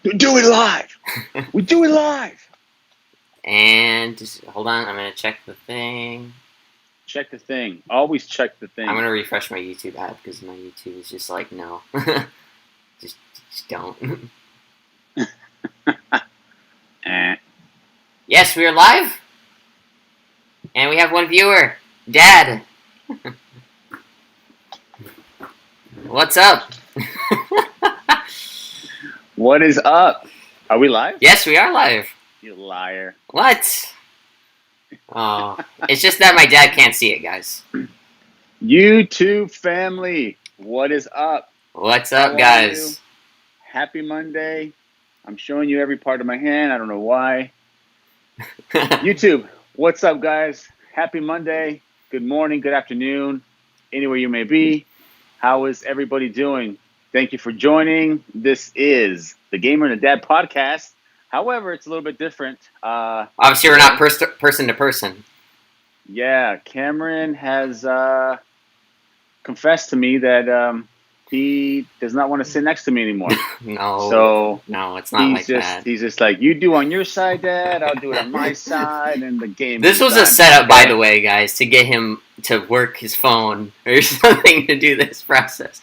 Do it live. We do it live. And just hold on, I'm gonna check the thing. Check the thing. Always check the thing. I'm gonna refresh my YouTube app because my YouTube is just like no, just don't. Yes, we are live, and we have one viewer, Dad. What's up? What is up? Are we live? Yes, we are live. You liar. What? Oh, it's just that my dad can't see it, guys. YouTube family, what is up? What's How up, are guys? you? Happy Monday. I'm showing you every part of my hand. I don't know why. YouTube, what's up, guys? Happy Monday. Good morning, good afternoon, anywhere you may be. How is everybody doing? Thank you for joining. This is the Gamer and the Dad podcast. However, it's a little bit different. Obviously, we're not person to person. Yeah, Cameron has confessed to me that he does not want to sit next to me anymore. No, So no, it's not like that. He's just like, you do on your side, Dad. I'll do it on my side, and the game. This was a setup, by the way, guys, to get him to work his phone or something to do this process.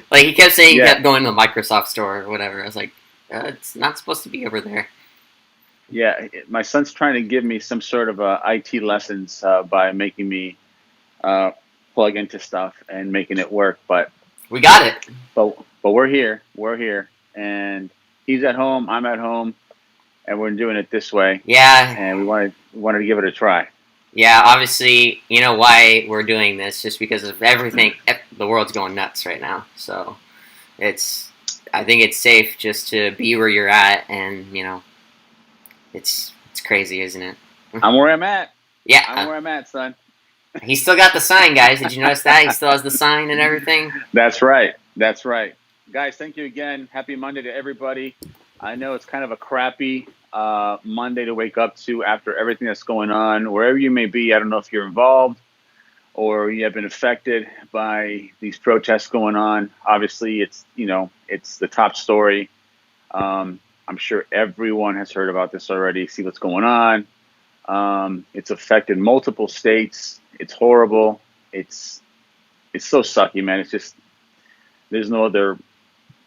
Like, he kept saying he kept going to the Microsoft store or whatever. I was like, it's not supposed to be over there. Yeah, my son's trying to give me some sort of IT lessons by making me plug into stuff and making it work. But we got it. But we're here. We're here, and he's at home. I'm at home, and we're doing it this way. Yeah. And we wanted to give it a try. Yeah, obviously, you know why we're doing this, just because of everything. The world's going nuts right now, so I think it's safe just to be where you're at, and you know, it's crazy, isn't it? I'm where I'm at. Yeah, I'm where I'm at, son. He still got the sign, guys. Did you notice that? He still has the sign and everything. That's right. That's right. Guys, thank you again. Happy Monday to everybody. I know it's kind of a crappy Monday to wake up to after everything that's going on. Wherever you may be, I don't know if you're involved or you have been affected by these protests going on. Obviously, it's the top story. I'm sure everyone has heard about this already. See what's going on. It's affected multiple states. It's horrible. It's so sucky, man. It's just, there's no other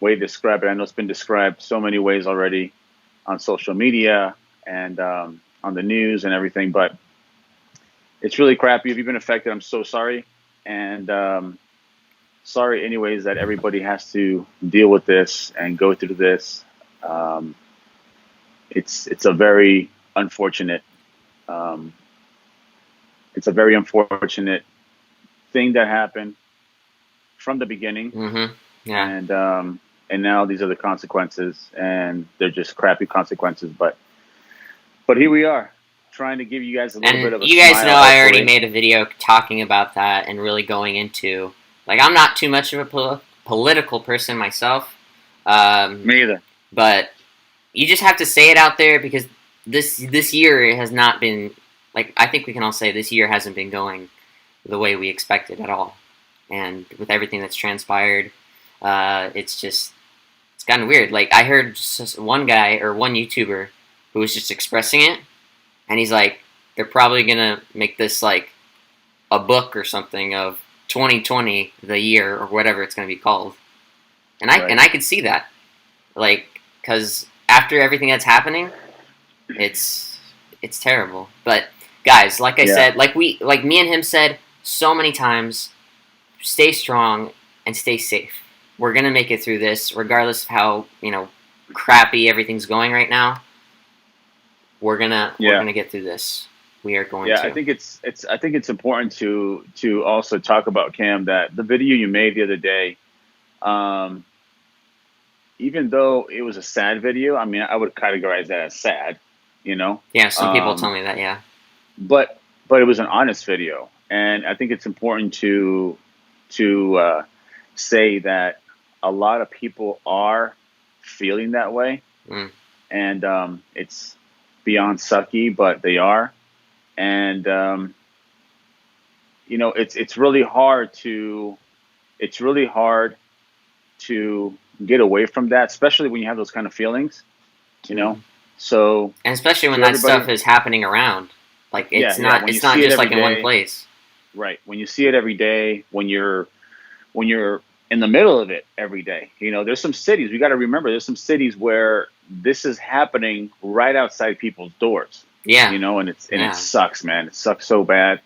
way to describe it. I know it's been described so many ways already on social media and on the news and everything, but it's really crappy. If you've been affected, I'm so sorry. And sorry anyways that everybody has to deal with this and go through this. It's a very unfortunate thing that happened from the beginning. Mm-hmm. Yeah. And now these are the consequences, and they're just crappy consequences. But here we are, trying to give you guys a little bit of a you guys smile, know I already made a video talking about that and really going into, like, I'm not too much of a political person myself. Me either. But you just have to say it out there because this year has not been, like, I think we can all say this year hasn't been going the way we expected at all. And with everything that's transpired, it's gotten weird. Like, I heard one guy or one YouTuber who was just expressing it, and he's like, they're probably gonna make this like a book or something of 2020, the year or whatever it's gonna be called. And I could see that, like, because after everything that's happening, it's terrible. But guys, like I said, like me and him said so many times, stay strong and stay safe. We're gonna make it through this, regardless of how crappy everything's going right now. We're gonna get through this. We are going to. I think it's important to also talk about, Cam, that the video you made the other day, even though it was a sad video, I mean, I would categorize that as sad, Yeah, some people tell me that, yeah. But it was an honest video, and I think it's important to say that a lot of people are feeling that way, and it's beyond sucky, but they are, and it's really hard to get away from that, especially when you have those kind of feelings. You know, so and especially when to that everybody, stuff is happening around, like yeah, it's yeah. not When you it's not see it just every like in one day, place. right? When you see it every day, when you're in the middle of it every day, you know, there's some cities we got to remember. There's some cities where this is happening right outside people's doors. Yeah, You know, and it yeah, sucks, man. It sucks so bad.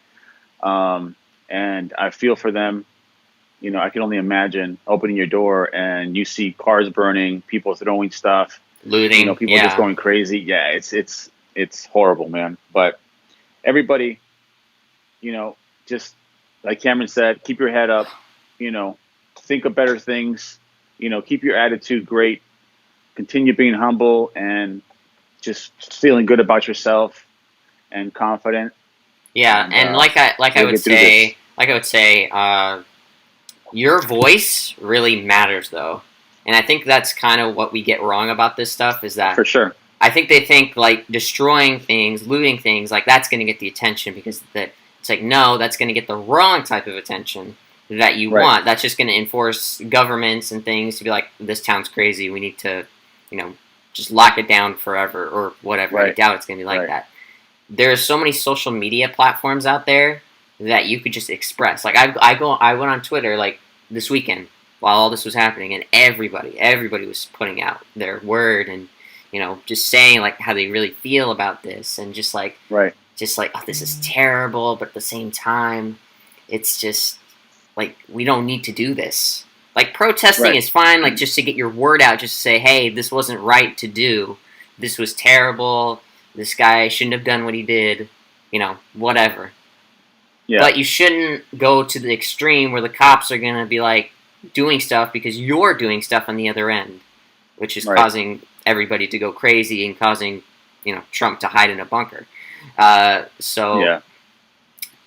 And I feel for them. You know, I can only imagine opening your door and you see cars burning, people throwing stuff, you know, looting. people just Yeah, going crazy. Yeah, it's horrible, man. But everybody, you know, just like Cameron said, keep your head up, you know, think of better things, you know, keep your attitude great, continue being humble and just feeling good about yourself and confident, yeah, and and we'll get through this like I would say, your voice really matters though, and I think that's kind of what we get wrong about this stuff is that for sure. I think they think like destroying things, looting things, like that's going to get the attention because that it's like no, that's going to get the wrong type of attention that you Right, want. That's just going to enforce governments and things to be like this town's crazy. We need to, you know, just lock it down forever or whatever. I right, doubt it's going to be like right. that. There are so many social media platforms out there that you could just express. Like I went on Twitter like this weekend while all this was happening, and everybody was putting out their word and you know just saying like how they really feel about this and Right, just like oh this is terrible, but at the same time, it's just like we don't need to do this. Like protesting right, is fine, like just to get your word out, just to say, hey, this wasn't right to do. This was terrible. This guy shouldn't have done what he did. You know, whatever. yeah, But you shouldn't go to the extreme where the cops are gonna be like doing stuff because you're doing stuff on the other end, which is right, causing everybody to go crazy and causing you know Trump to hide in a bunker. So yeah,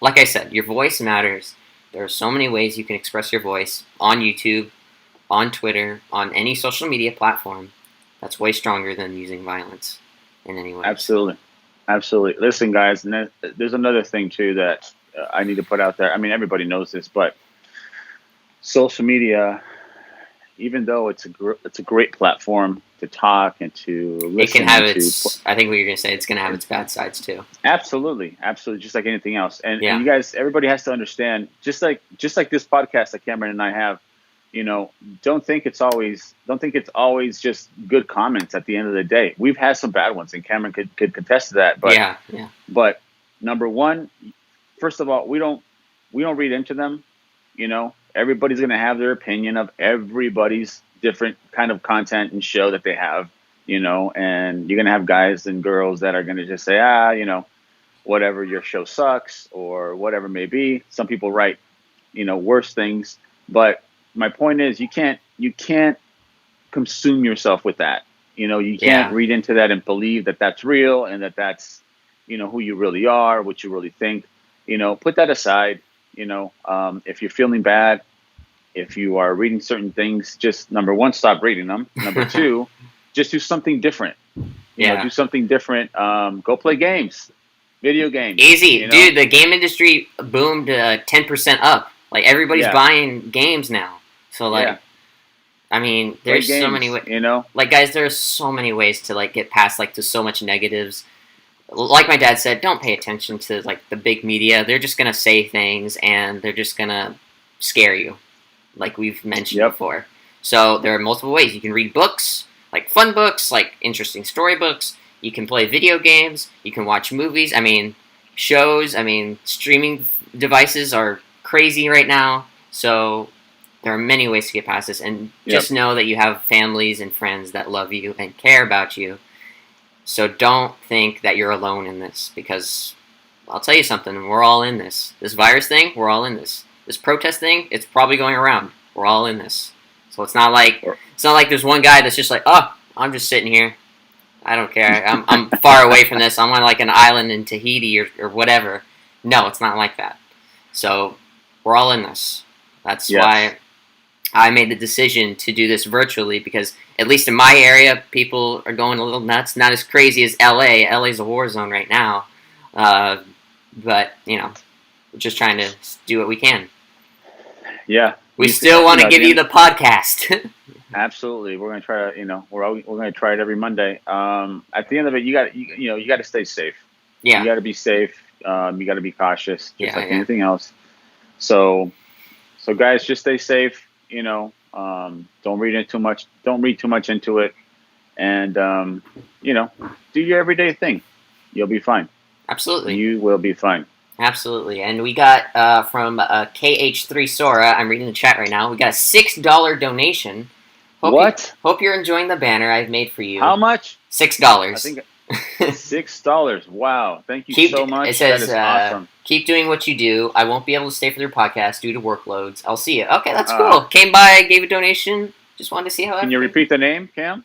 like I said, your voice matters. There are so many ways you can express your voice on YouTube, on Twitter, on any social media platform. That's way stronger than using violence in any ways. absolutely, absolutely. Listen, guys, and there's another thing too that I need to put out there. I mean, everybody knows this, but social media, even though it's a great platform to talk and to It can listen have and to its. I think what you're gonna say. It's gonna have its bad sides too. absolutely, absolutely, just like anything else. And Yeah, you guys, everybody has to understand, just like this podcast that Cameron and I have. You know, don't think it's always just good comments at the end of the day. We've had some bad ones, and Cameron could contest to that. But yeah, yeah, but number one, first of all, we don't read into them. You know, everybody's going to have their opinion of everybody's different kind of content and show that they have. You know, and you're going to have guys and girls that are going to just say, you know, whatever, your show sucks or whatever it may be. Some people write, you know, worse things. But my point is, you can't consume yourself with that. You know, you can't yeah, read into that and believe that that's real and that that's, you know, who you really are, what you really think. You know, put that aside. You know, if you're feeling bad, if you are reading certain things, just number one, stop reading them. Number two, just do something different. You know, yeah. do something different. Go play games, video games. Easy, You know, dude. The game industry boomed 10% up. Like everybody's yeah, buying games now. So yeah, like, I mean, play there's so many games. ways. You know, Like guys, there's so many ways to like get past like to so much negatives. Like my dad said, don't pay attention to like the big media. They're just gonna say things and they're just gonna scare you, like we've mentioned yep, before. So there are multiple ways you can read books, like fun books, like interesting storybooks. You can play video games. You can watch movies. I mean, shows. I mean, streaming devices are crazy right now. So there are many ways to get past this, and yep, just know that you have families and friends that love you and care about you, so don't think that you're alone in this because I'll tell you something, we're all in this. This virus thing, we're all in this. This protest thing, it's probably going around. We're all in this. So it's not like there's one guy that's just like, "Oh, I'm just sitting here. I don't care. I'm far away from this. I'm on like an island in Tahiti or whatever." No, it's not like that. So, we're all in this. That's yes, why I made the decision to do this virtually because at least in my area, people are going a little nuts. Not as crazy as LA. LA's a war zone right now, uh, but you know, we're just trying to do what we can. yeah. We still You want know, to at give the you end, the podcast. Absolutely, we're gonna try to, we're gonna try it every Monday. At the end of it, you got to stay safe. You Yeah, got to be safe. You got to be cautious, just yeah, like yeah. anything else. So, guys, just stay safe. Don't read it too much. Don't read too much into it, and do your everyday thing. You'll be fine. Absolutely. You will be fine. Absolutely. And we got from KH3 Sora, I'm reading the chat right now, we got a $6 donation. What? Hope you're enjoying the banner I've made for you. How much? $6. I think $6. Wow! Thank you so much. It says, that is awesome. Keep doing what you do. I won't be able to stay for your podcast due to workloads. I'll see you. Okay, that's Ah. cool. Came by, gave a donation. Just wanted to see how. Can you repeat the name, Cam?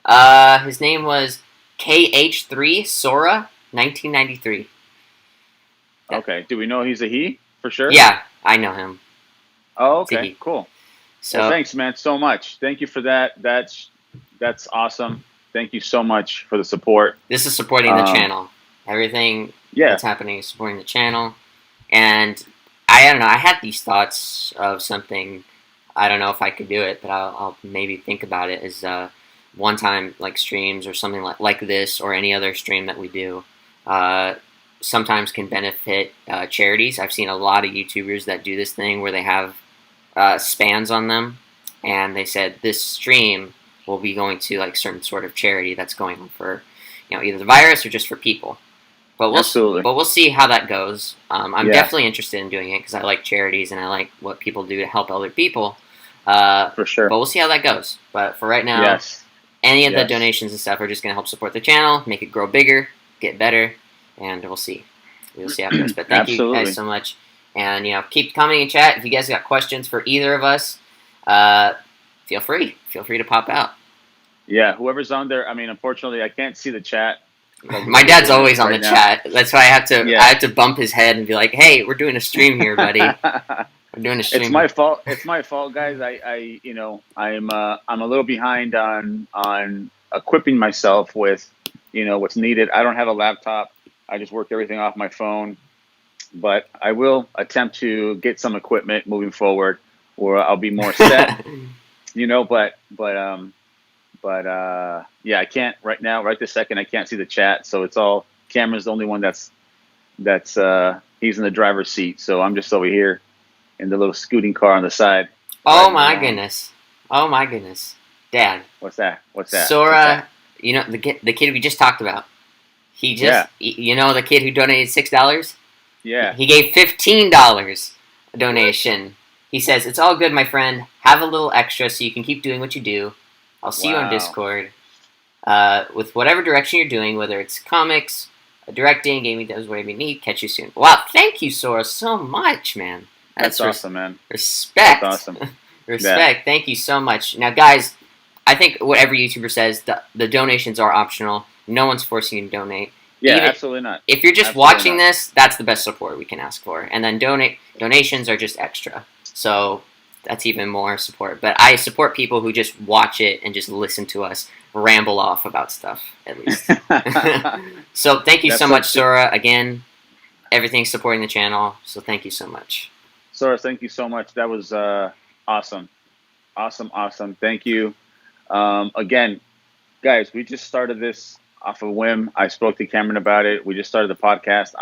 His name was KH3 Sora 1993. Okay. Do we know he's a he for sure? Yeah, I know him. Oh, okay. Cool. So well, thanks, man, so much. Thank you for that. That's awesome. Thank you so much for the support. This is supporting the channel. Everything that's happening is supporting the channel. And I don't know. I had these thoughts of something. I don't know if I could do it, but I'll maybe think about it as one time like streams or something like this or any other stream that we do. Sometimes can benefit charities. I've seen a lot of YouTubers that do this thing where they have spans on them, and they said this stream will be going to like certain sort of charity that's going on for either the virus or just for people. But we'll see how that goes. I'm definitely interested in doing it because I like charities and I like what people do to help other people. For sure. But we'll see how that goes. But for right now, any of the donations and stuff are just going to help support the channel, make it grow bigger, get better, and we'll see. We'll see how it goes. But thank you guys so much. And, keep commenting in chat. If you guys got questions for either of us, feel free. Feel free to pop out. Yeah, whoever's on there. I mean, unfortunately, I can't see the chat. My dad's always on the chat. That's why I have to bump his head and be like, "Hey, we're doing a stream here, buddy. We're doing a stream." It's my fault. It's my fault, guys. I'm a little behind on equipping myself with, what's needed. I don't have a laptop. I just work everything off my phone. But I will attempt to get some equipment moving forward, where I'll be more set. But I can't right now. Right this second, I can't see the chat. So it's all Cameron's the only one that's he's in the driver's seat. So I'm just over here in the little scooting car on the side. Oh my goodness! Oh my goodness, Dad. What's that? Sora, the kid we just talked about. He just, the kid who donated $6. Yeah. He gave $15 donation. He says, "It's all good, my friend. Have a little extra so you can keep doing what you do. I'll see you on Discord. With whatever direction you're doing, whether it's comics, directing, gaming, does whatever you need. Catch you soon." Wow, thank you, Sora, so much, man. That's awesome, man. Respect. That's awesome. Respect. Yeah. Thank you so much. Now, guys, I think whatever YouTuber says, the donations are optional. No one's forcing you to donate. Yeah, absolutely not. If you're just watching this, that's the best support we can ask for. And then donations are just extra. So that's even more support. But I support people who just watch it and just listen to us ramble off about stuff, at least. So thank you so much, Sora. Again, everything's supporting the channel. So thank you so much. Sora, thank you so much. That was awesome. Awesome. Thank you. Again, guys, we just started this off a whim. I spoke to Cameron about it. We just started the podcast.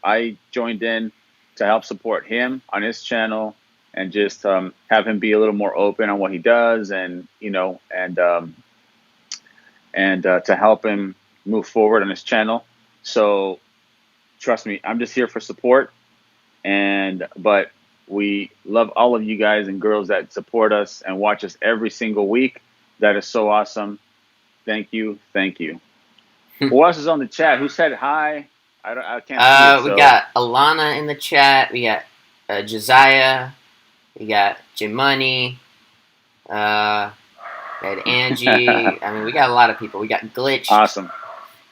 I joined in to help support him on his channel and just have him be a little more open on what he does, and to help him move forward on his channel. So trust me, I'm just here for support. But we love all of you guys and girls that support us and watch us every single week. That is so awesome. Thank you. Who else is on the chat? Who said hi? I can't see it. We got Alana in the chat. We got Josiah. We got Jim Money. We had Angie. I mean, we got a lot of people. We got Glitch. Awesome.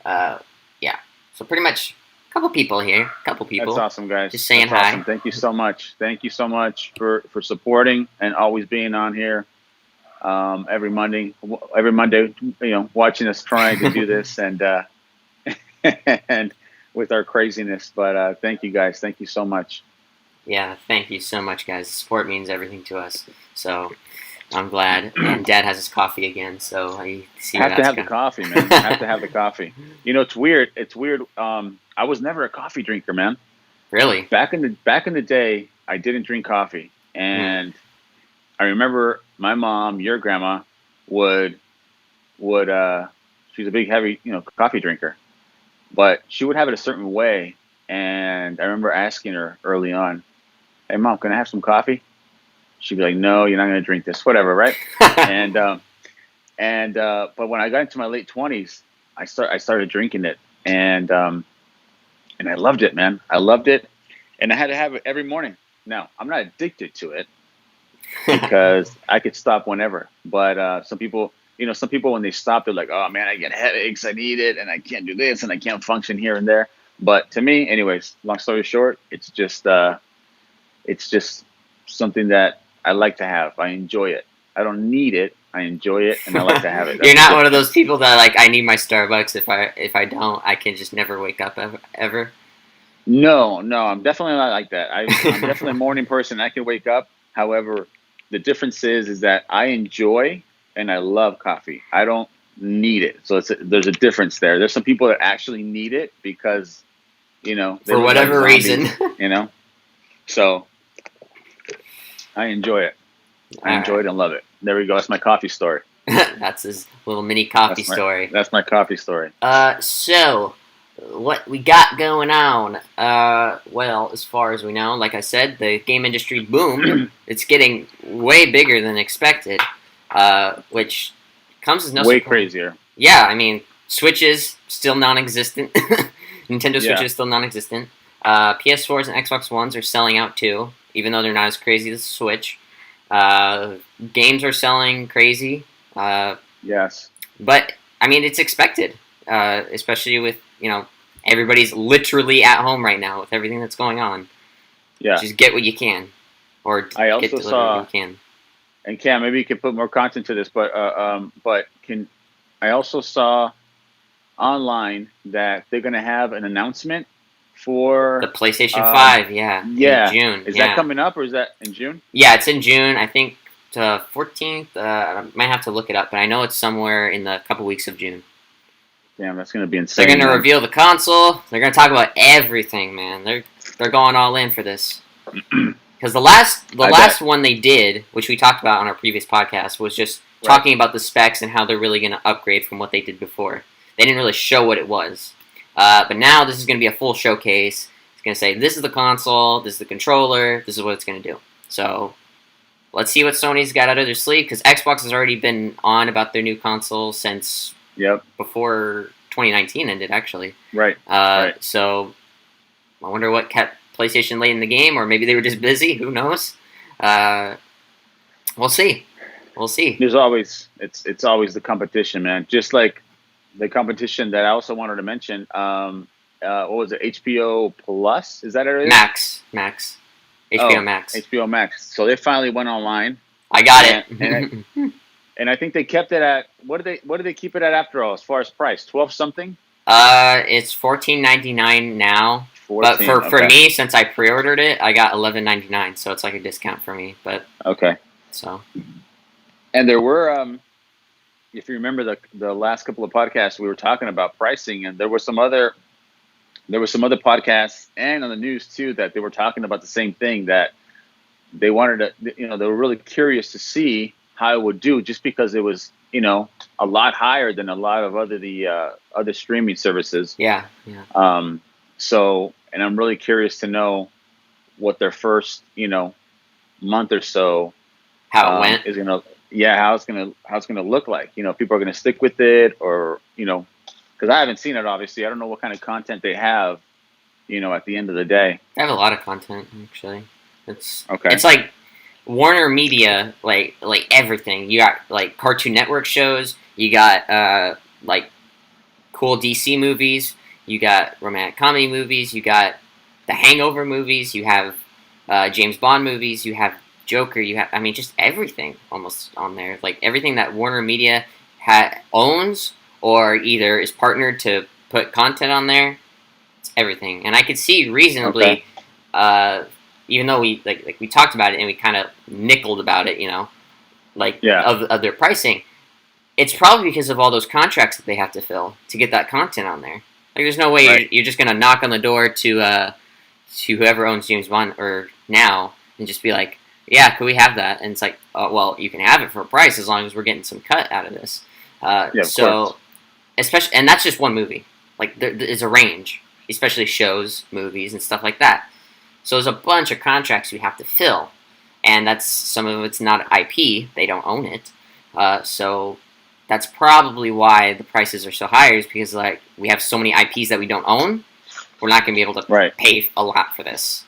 Yeah. So pretty much a couple people here. That's awesome, guys. Just saying hi. Awesome. Thank you so much. Thank you so much for supporting and always being on here. Every Monday, watching us trying to do this and with our craziness. But thank you, guys. Thank you so much. Yeah, thank you so much, guys. Support means everything to us. So, I'm glad. And Dad has his coffee again, so I see where Have to that's have the going. coffee, man. Have to have the coffee. You know, it's weird. It's weird. I was never a coffee drinker, man. Really? Back in the day, I didn't drink coffee, Hmm. and I remember my mom, your grandma, would would she's a big heavy coffee drinker, but she would have it a certain way, and I remember asking her early on, "Hey, mom, can I have some coffee?" She'd be like, "No, you're not going to drink this, whatever, right?" And but when I got into my late 20s, I started drinking it, and I loved it, man. I loved it, and I had to have it every morning. Now I'm not addicted to it because I could stop whenever. But some people when they stop, they're like, "Oh man, I get headaches. I need it, and I can't do this, and I can't function here and there." But to me, anyways, long story short, it's just something that I like to have. I enjoy it. I don't need it. I enjoy it, and I like to have it. You're That's the not one of those difference. people that like I need my Starbucks. If I don't, I can just never wake up ever. No, no, I'm definitely not like that. I'm definitely a morning person. I can wake up. However, the difference is that I enjoy and I love coffee. I don't need it. So there's a difference there. There's some people that actually need it because they For live like whatever reason. zombies. You know, so I enjoy it. I All enjoy right. it and love it. There we go. That's my coffee story. That's his little mini coffee That's my story. that's my coffee story. So what we got going on? Well, as far as we know, like I said, the game industry boomed. It's getting way bigger than expected, which comes as no Way surprise. crazier. Yeah, I mean, Switches still non-existent. Nintendo Switch Yeah. is still non-existent. PS4s and Xbox Ones are selling out too, even though they're not as crazy as the Switch. Uh, Games are selling crazy, Yes. but I mean, it's expected, especially with everybody's literally at home right now with everything that's going on. Yeah. Just get what you can, or I get also delivered what you saw. can. And Cam, maybe you could put more content to this, but can I also saw online that they're going to have an announcement The for, PlayStation um, 5, yeah, in yeah, June, is that yeah. coming up or is that in June? Yeah, it's in June. I think 14th. I might have to look it up, but I know it's somewhere in the couple weeks of June. Damn, that's going to be They're insane, gonna man. reveal the console. They're gonna talk about everything, man. They're going all in for this. Because the I last bet. one they did, which we talked about on our previous podcast, was just Right. talking about the specs and how they're really gonna upgrade from what they did before. They didn't really show what it was. But now this is gonna be a full showcase. It's gonna say this is the console, this is the controller, this is what it's gonna do. So let's see what Sony's got out of their sleeve, because Xbox has already been on about their new console since Yep. before 2019 ended, actually. Right. Right. So I wonder what kept PlayStation late in the game, or maybe they were just busy. Who knows? Uh, we'll see. We'll see. There's always it's always the competition, man. Just like the competition that I also wanted to mention. What was it? HBO Plus? Is that what it is? Max, HBO Oh, Max. HBO Max. So they finally went online, I got and it. and I think they kept it at what did they keep it at after all as far as price? 12 something? It's $14.99 now, but 14. for Okay. me, since I pre-ordered it, I got $11.99, so it's like a discount for me. But Okay. so And there were if you remember the last couple of podcasts we were talking about pricing, and there were some other podcasts and on the news too that they were talking about the same thing, that they wanted to, they were really curious to see how it would do, just because it was, a lot higher than a lot of other streaming services. yeah, yeah. And I'm really curious to know what their first, month or so How it went. is gonna, yeah, how it's gonna look like. People are gonna stick with it, or because I haven't seen it. Obviously, I don't know what kind of content they have. At the end of the day. I have a lot of content actually. Okay. It's like Warner Media, like everything. You got like Cartoon Network shows. You got like cool DC movies. You got romantic comedy movies. You got the Hangover movies. You have James Bond movies. You have Joker. You have, I mean, just everything almost on there. Like everything that Warner Media owns or either is partnered to put content on there. It's everything, and I could see Okay. reasonably. Uh, Even though we like we talked about it and we kind of nickled about it, of their pricing, it's probably because of all those contracts that they have to fill to get that content on there. Like, there's no way you're just gonna knock on the door to whoever owns James Bond or now and just be like, yeah, could we have that? And it's like, well, you can have it for a price as long as we're getting some cut out of this. Of course. Especially, and that's just one movie. Like, there is a range, especially shows, movies, and stuff like that. So there's a bunch of contracts you have to fill, and that's some of it's not IP; they don't own it. So that's probably why the prices are so high. Is because like we have so many IPs that we don't own. We're not going to be able to pay a lot for this.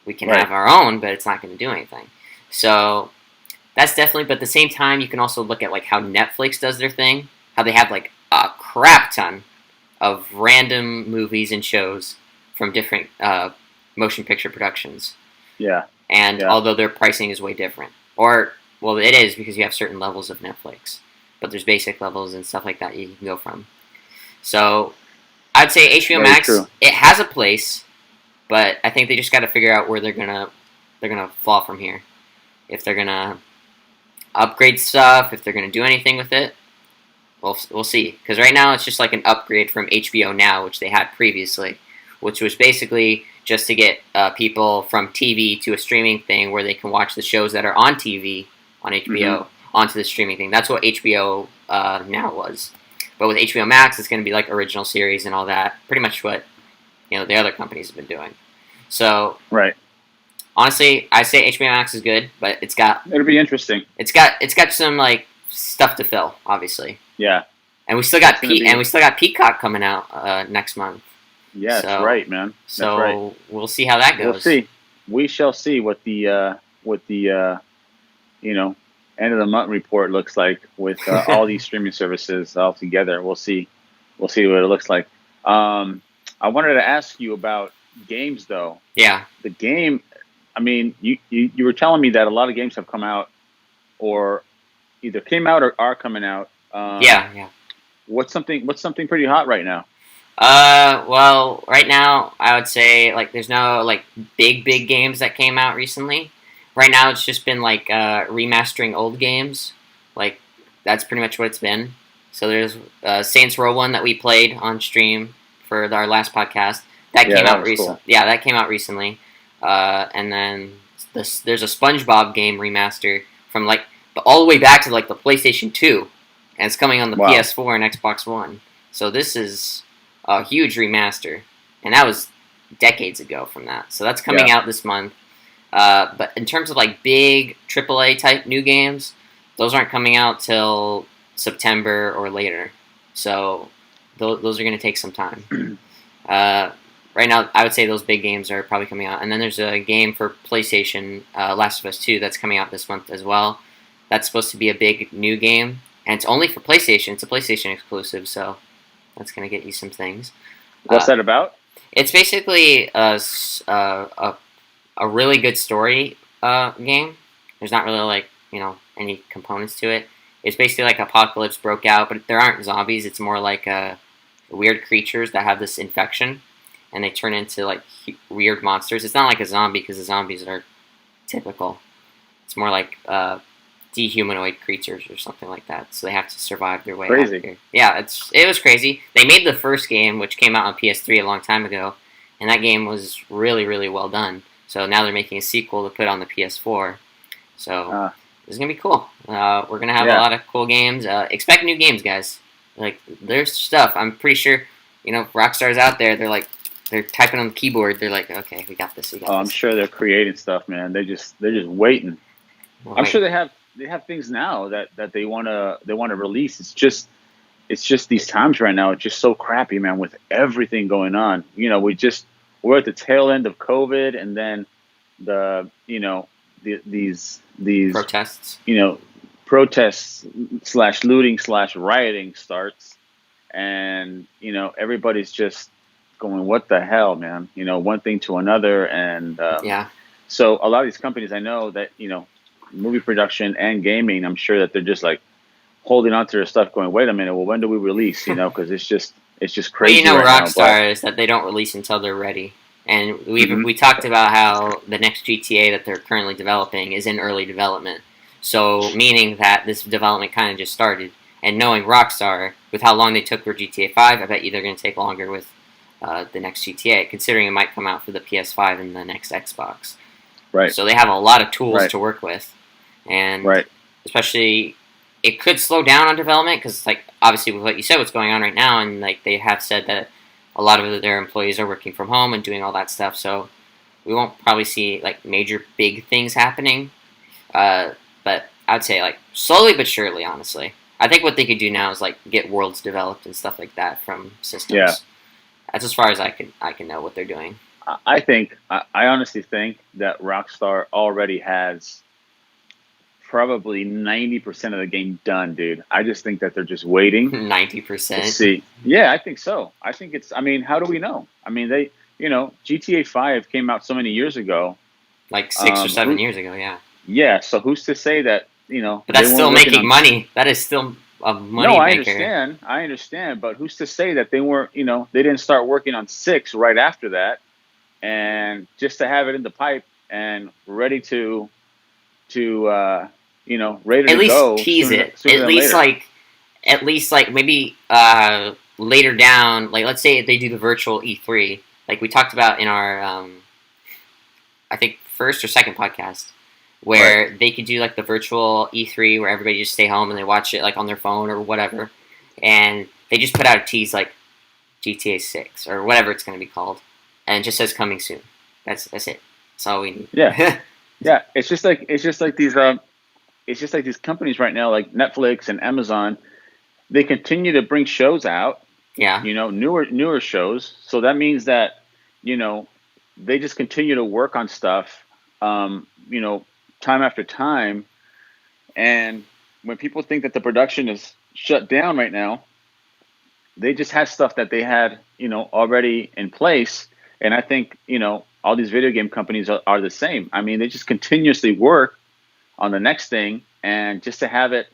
We can have our own, but it's not going to do anything. So that's definitely. But at the same time, you can also look at like how Netflix does their thing. How they have like a crap ton of random movies and shows from different motion picture productions. Yeah. And although their pricing is way different, or well, it is because you have certain levels of Netflix, but there's basic levels and stuff like that you can go from. So I'd say HBO Max, it has a place, but I think they just got to figure out where they're gonna fall from here. If they're gonna upgrade stuff, if they're gonna do anything with it, we'll see. Because right now it's just like an upgrade from HBO Now, which they had previously, which was basically just to get people from TV to a streaming thing where they can watch the shows that are on TV on HBO onto the streaming thing. That's what HBO Now was. But with HBO Max, it's going to be like original series and all that. Pretty much what the other companies have been doing. So honestly, I say HBO Max is good, but it'll be interesting. It's got some like stuff to fill, obviously. Yeah. And we still got Peacock coming out next month. Yeah, that's right, man. So we'll see how that goes. We'll see. We shall see what the end of the month report looks like with all these streaming services all together. We'll see what it looks like. I wanted to ask you about games, though. Yeah. The game. I mean, you were telling me that a lot of games have come out, or either came out or are coming out. Yeah. What's something pretty hot right now? Well, right now I would say like there's no like big games that came out recently. Right now it's just been like remastering old games. Like that's pretty much what it's been. So there's Saints Row 1 that we played on stream for our last podcast. That came out recently. Cool. Yeah, that came out recently. And then there's a SpongeBob game remaster from like all the way back to like the PlayStation 2, and it's coming on the PS4 and Xbox One. So this is a huge remaster, and that was decades ago from that. So that's coming out this month. But in terms of like big AAA type new games, those aren't coming out till September or later. So those are going to take some time. Right now, I would say those big games are probably coming out. And then there's a game for PlayStation, Last of Us 2, that's coming out this month as well. That's supposed to be a big new game. And it's only for PlayStation. It's a PlayStation exclusive, so that's going to get you some things. What's that about? It's basically a really good story game. There's not really like any components to it. It's basically like apocalypse broke out, but there aren't zombies. It's more like weird creatures that have this infection, and they turn into like weird monsters. It's not like a zombie because the zombies are typical. It's more like dehumanoid creatures or something like that. So they have to survive their way out here. Yeah, it was crazy. They made the first game, which came out on PS3 a long time ago, and that game was really, really well done. So now they're making a sequel to put on the PS4. So it's going to be cool. We're going to have a lot of cool games. Expect new games, guys. Like, there's stuff. I'm pretty sure, Rockstar's out there. They're typing on the keyboard. They're like, okay, we got this. I'm sure they're creating stuff, man. They're just waiting. I'm sure they have things now that they want to release. It's just these times right now. It's just so crappy, man, with everything going on. We're at the tail end of COVID, and then these protests. Protests / looting / rioting starts, and everybody's just going, what the hell, man? One thing to another, and So a lot of these companies, I know that movie production and gaming, I'm sure that they're just like holding on to their stuff, going, wait a minute, well, when do we release? Because it's just crazy. Well, Rockstar is that they don't release until they're ready. And we talked about how the next GTA that they're currently developing is in early development. So meaning that this development kind of just started. And knowing Rockstar, with how long they took for GTA 5, I bet you they're going to take longer with the next GTA, considering it might come out for the PS5 and the next Xbox. Right. So they have a lot of tools Right. to work with, and Right. especially it could slow down on development because, like, obviously with what you said, what's going on right now, and like they have said that a lot of their employees are working from home and doing all that stuff. So we won't probably see like major big things happening, but I'd say like slowly but surely. Honestly, I think what they could do now is like get worlds developed and stuff like that from systems. Yeah. That's as far as I can know what they're doing. I honestly think that Rockstar already has probably 90% of the game done, dude. I just think that they're just waiting 90%. to see. Yeah, I think so. I think it's. I mean, how do we know? I mean, GTA 5 came out so many years ago. Like 6 or 7 years ago, yeah. Yeah, so who's to say that, But that's they still weren't working making on. money. That is still a money No, I maker. understand, but who's to say that they weren't, they didn't start working on 6 right after that, and just to have it in the pipe and ready ready At to least go tease sooner, it. sooner than later. At least like maybe later down. Like let's say they do the virtual E3, like we talked about in our I think first or second podcast, where Right. they could do like the virtual E3 where everybody just stay home and they watch it like on their phone or whatever, and they just put out a tease like GTA 6 or whatever it's going to be called, and it just says coming soon. That's it. That's all we need. Yeah. Yeah. It's just like these companies right now, like Netflix and Amazon. They continue to bring shows out, Yeah. newer shows. So that means that, you know, they just continue to work on stuff, um, you know, time after time. And when people think that the production is shut down right now, they just have stuff that they had, already in place. And I think, all these video game companies are the same. I mean, they just continuously work on the next thing and just to have it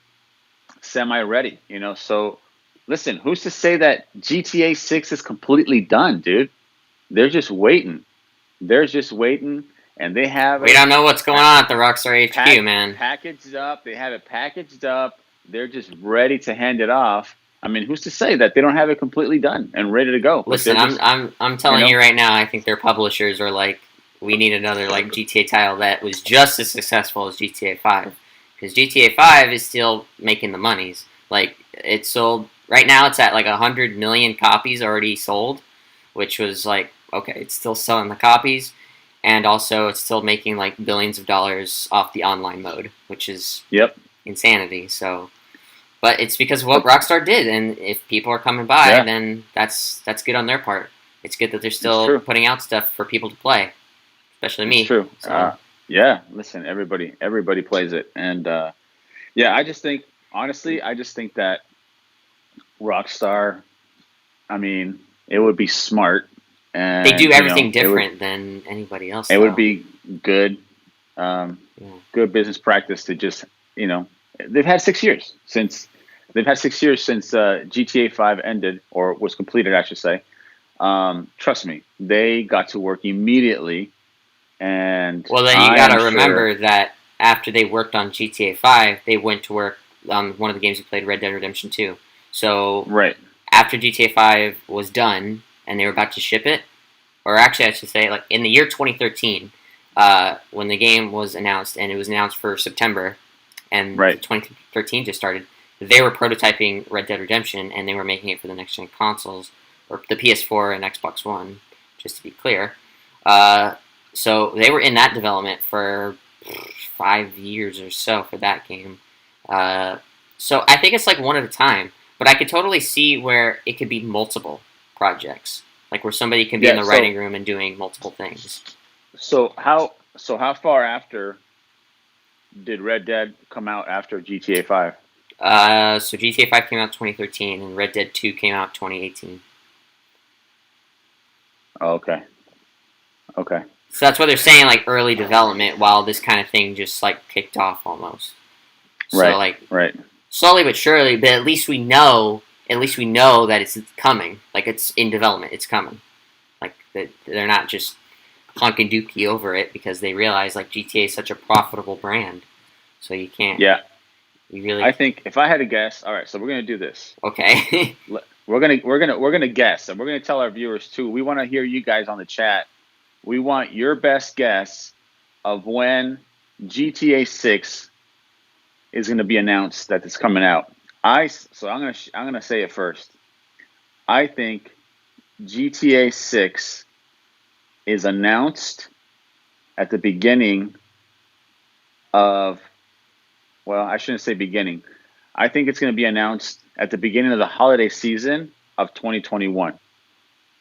semi ready, So listen, who's to say that GTA 6 is completely done, dude? They're just waiting. They're just waiting, and they have We it don't know what's going on at the Rockstar HQ, man. packaged up. They have it packaged up. They're just ready to hand it off. I mean, who's to say that they don't have it completely done and ready to go? But Listen, they're just, I'm telling you right now. I think their publishers are like, we need another like GTA title that was just as successful as GTA 5, because GTA 5 is still making the monies. Like it sold right now, it's at like 100 million copies already sold, which was like okay, it's still selling the copies, and also it's still making like billions of dollars off the online mode, which is yep. insanity. So, but it's because of what Rockstar did, and if people are coming by, Yeah. then that's good on their part. It's good that they're It's still true. putting out stuff for people to play, especially It's me. true. So Yeah. Listen, everybody plays it, and yeah, honestly, I just think that Rockstar. I mean, it would be smart, and they do everything it would different than anybody else. it would Though. be good, um, Yeah. good business practice to just they've had 6 years since GTA 5 ended or was completed, I should say. Trust me, they got to work immediately, and Well, then you I got am to remember sure. that after they worked on GTA 5, they went to work on one of the games we played, Red Dead Redemption 2. So Right. after GTA 5 was done and they were about to ship it, or actually I should say, like in the year 2013, when the game was announced, and it was announced for September, and Right. 2013 just started, they were prototyping Red Dead Redemption, and they were making it for the next gen consoles, or the PS4 and Xbox One, just to be clear. Uh, so they were in that development for 5 years or so for that game. So I think it's like one at a time, but I could totally see where it could be multiple projects, like where somebody can be in Yeah. the writing room and doing multiple things. So how far after did Red Dead come out after GTA 5? So GTA 5 came out 2013, and Red Dead 2 came out 2018. Oh, okay. Okay. So that's what they're saying, like early development, while this kind of thing just like kicked off almost. So Right. like Right. slowly but surely, but at least we know. At least we know that it's coming. Like it's in development. It's coming. Like they're not just honking dookie over it because they realize like GTA is such a profitable brand. So you can't. Yeah. You really. I think if I had to guess, all right. So we're gonna do this. Okay. We're gonna guess, and we're gonna tell our viewers too. We want to hear you guys on the chat. We want your best guess of when GTA 6 is going to be announced that it's coming out. So I'm gonna say it first. I think GTA 6 is announced at the beginning of, well, I shouldn't say beginning. I think it's going to be announced at the beginning of the holiday season of 2021.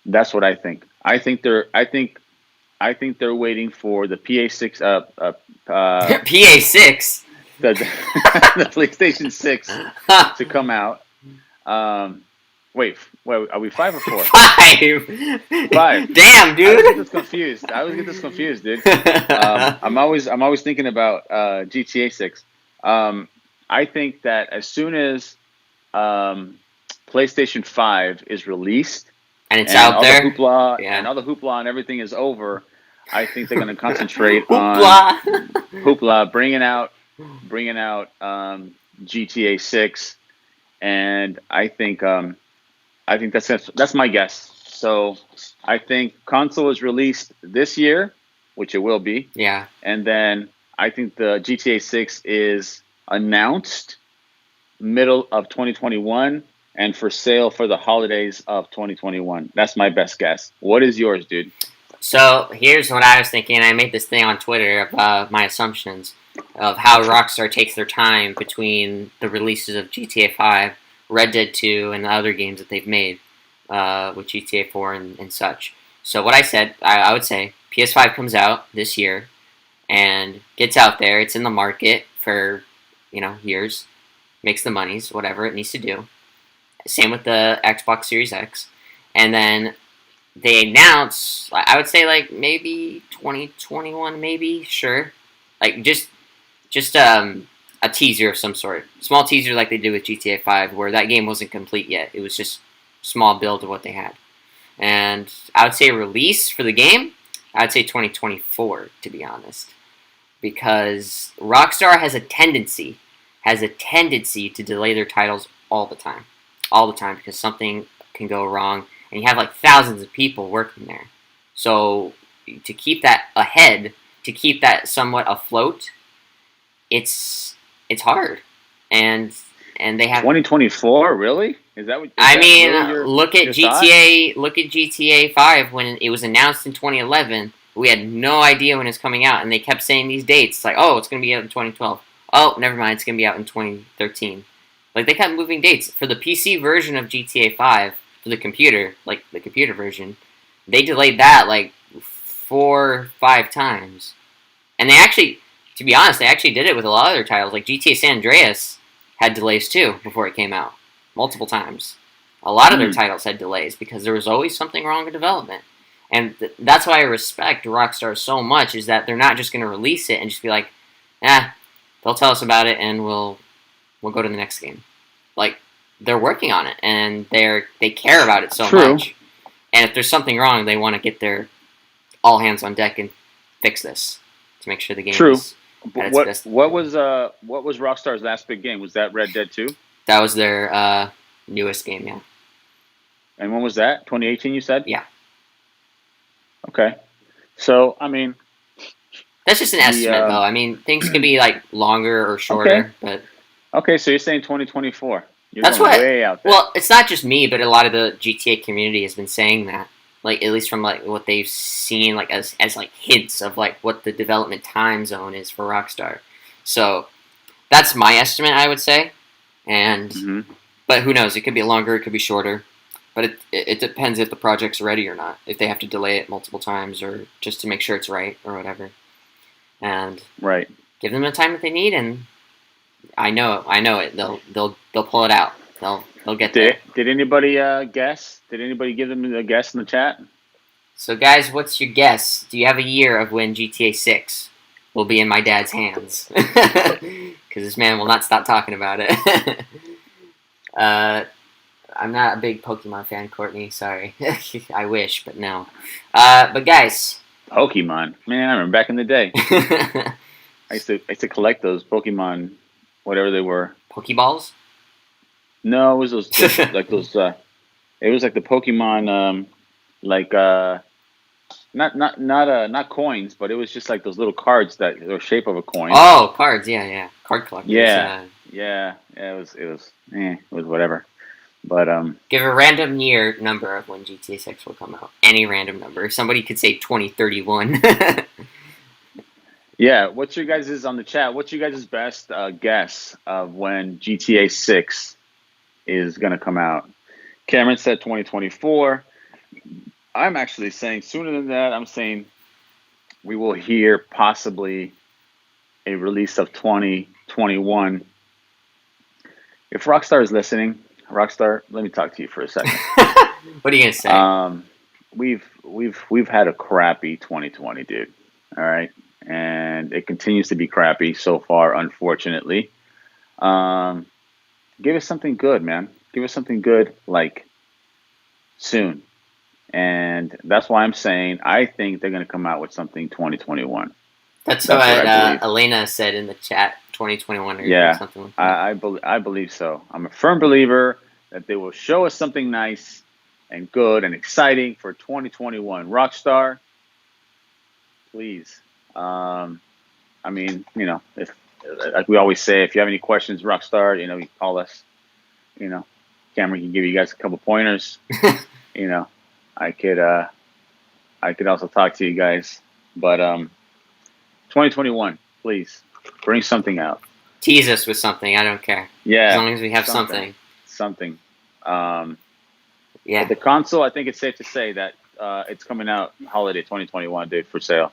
That's what I think. I think they're waiting for the PA6 PA6. the PlayStation 6 to come out. Wait, are we 5 or 4? 5. 5. Damn, dude. I always get this confused, dude. I'm always thinking about GTA 6. I think that as soon as PlayStation 5 is released and it's out there, and all the hoopla and everything is over, I think they're going to concentrate on hoopla, bringing out GTA 6, and I think that's my guess. So I think console is released this year, which it will be. Yeah. And then I think the GTA 6 is announced middle of 2021 and for sale for the holidays of 2021. That's my best guess. What is yours, dude? So here's what I was thinking. I made this thing on Twitter of my assumptions of how Rockstar takes their time between the releases of GTA 5, Red Dead 2, and the other games that they've made with GTA 4 and such. So what I said, I would say PS5 comes out this year and gets out there. It's in the market for, years, makes the monies, whatever it needs to do. Same with the Xbox Series X. And then they announce, I would say like maybe 2021, maybe, sure. Like just a teaser of some sort. Small teaser like they did with GTA 5 where that game wasn't complete yet. It was just small build of what they had. And I would say release for the game, I would say 2024, to be honest. Because Rockstar has a tendency to delay their titles all the time. All the time, because something can go wrong. And you have like thousands of people working there. So to keep that ahead, to keep that somewhat afloat, it's hard. And they have 2024, really? Look at GTA. Look at GTA 5 when it was announced in 2011. We had no idea when it's coming out, and they kept saying these dates. Like, oh, it's going to be out in 2012. Oh, never mind, it's going to be out in 2013. Like, they kept moving dates. For the PC version of GTA 5, for the computer, like the computer version, they delayed that like 4 or 5 times. And they actually, to be honest, they actually did it with a lot of other titles. Like GTA San Andreas had delays too before it came out. Multiple times. A lot of their titles had delays because there was always something wrong in development. And that's why I respect Rockstar so much, is that they're not just going to release it and just be like, they'll tell us about it and we'll go to the next game. Like, they're working on it and they care about it so much. And if there's something wrong, they want to get their all hands on deck and fix this to make sure the game is at its best. What was Rockstar's last big game? Was that Red Dead 2? That was their newest game, yeah. And when was that? 2018, you said? Yeah. Okay. So, I mean... That's just an estimate, though. I mean, things can be, like, longer or shorter, but... Okay, so you're saying 2024. That's going way out there. Well, it's not just me, but a lot of the GTA community has been saying that. Like, at least from, like, what they've seen, like, as like, hints of, like, what the development time zone is for Rockstar. So, that's my estimate, I would say. And... But who knows? It could be longer, it could be shorter. But it depends if the project's ready or not. If they have to delay it multiple times or just to make sure it's right or whatever. And give them the time that they need, and I know it. They'll pull it out. They'll get there. Did anybody guess? Did anybody give them a guess in the chat? So guys, what's your guess? Do you have a year of when GTA 6 will be in my dad's hands? Because this man will not stop talking about it. I'm not a big Pokemon fan, Courtney. Sorry. I wish, but no. But guys. Pokemon. Man, I remember back in the day. I used to collect those Pokemon, whatever they were. Pokeballs. No, it was those like those. It was like the Pokemon, like not coins, but it was just like those little cards that were shape of a coin. Oh, cards. Yeah, yeah. Card collectors. Yeah, Yeah. yeah. It was whatever. But Give a random year number of when GTA 6 will come out. Any random number. Somebody could say 2031. yeah. What's your guys' on the chat? What's your guys' best guess of when GTA 6 is gonna come out? Cameron said 2024. I'm actually saying sooner than that. I'm saying we will hear possibly a release of 2021. If Rockstar is listening, Rockstar, let me talk to you for a second. What are you gonna say? We've had a crappy 2020, dude. All right, and it continues to be crappy so far, unfortunately. Give us something good, man. Give us something good, like soon. And that's why I'm saying I think they're going to come out with something 2021. That's That's what what I believe. Elena said in the chat. 2021 or Yeah, something like that. I believe so. I'm a firm believer that they will show us something nice and good and exciting for 2021. Rockstar, please. I mean, if like we always say, if you have any questions, Rockstar, you call us. Cameron can give you guys a couple pointers. you know, I could also talk to you guys, but 2021, please bring something out. Tease us with something. I don't care. Yeah, As long as we have something. Something. Yeah. The console, I think it's safe to say that it's coming out holiday 2021, dude, for sale.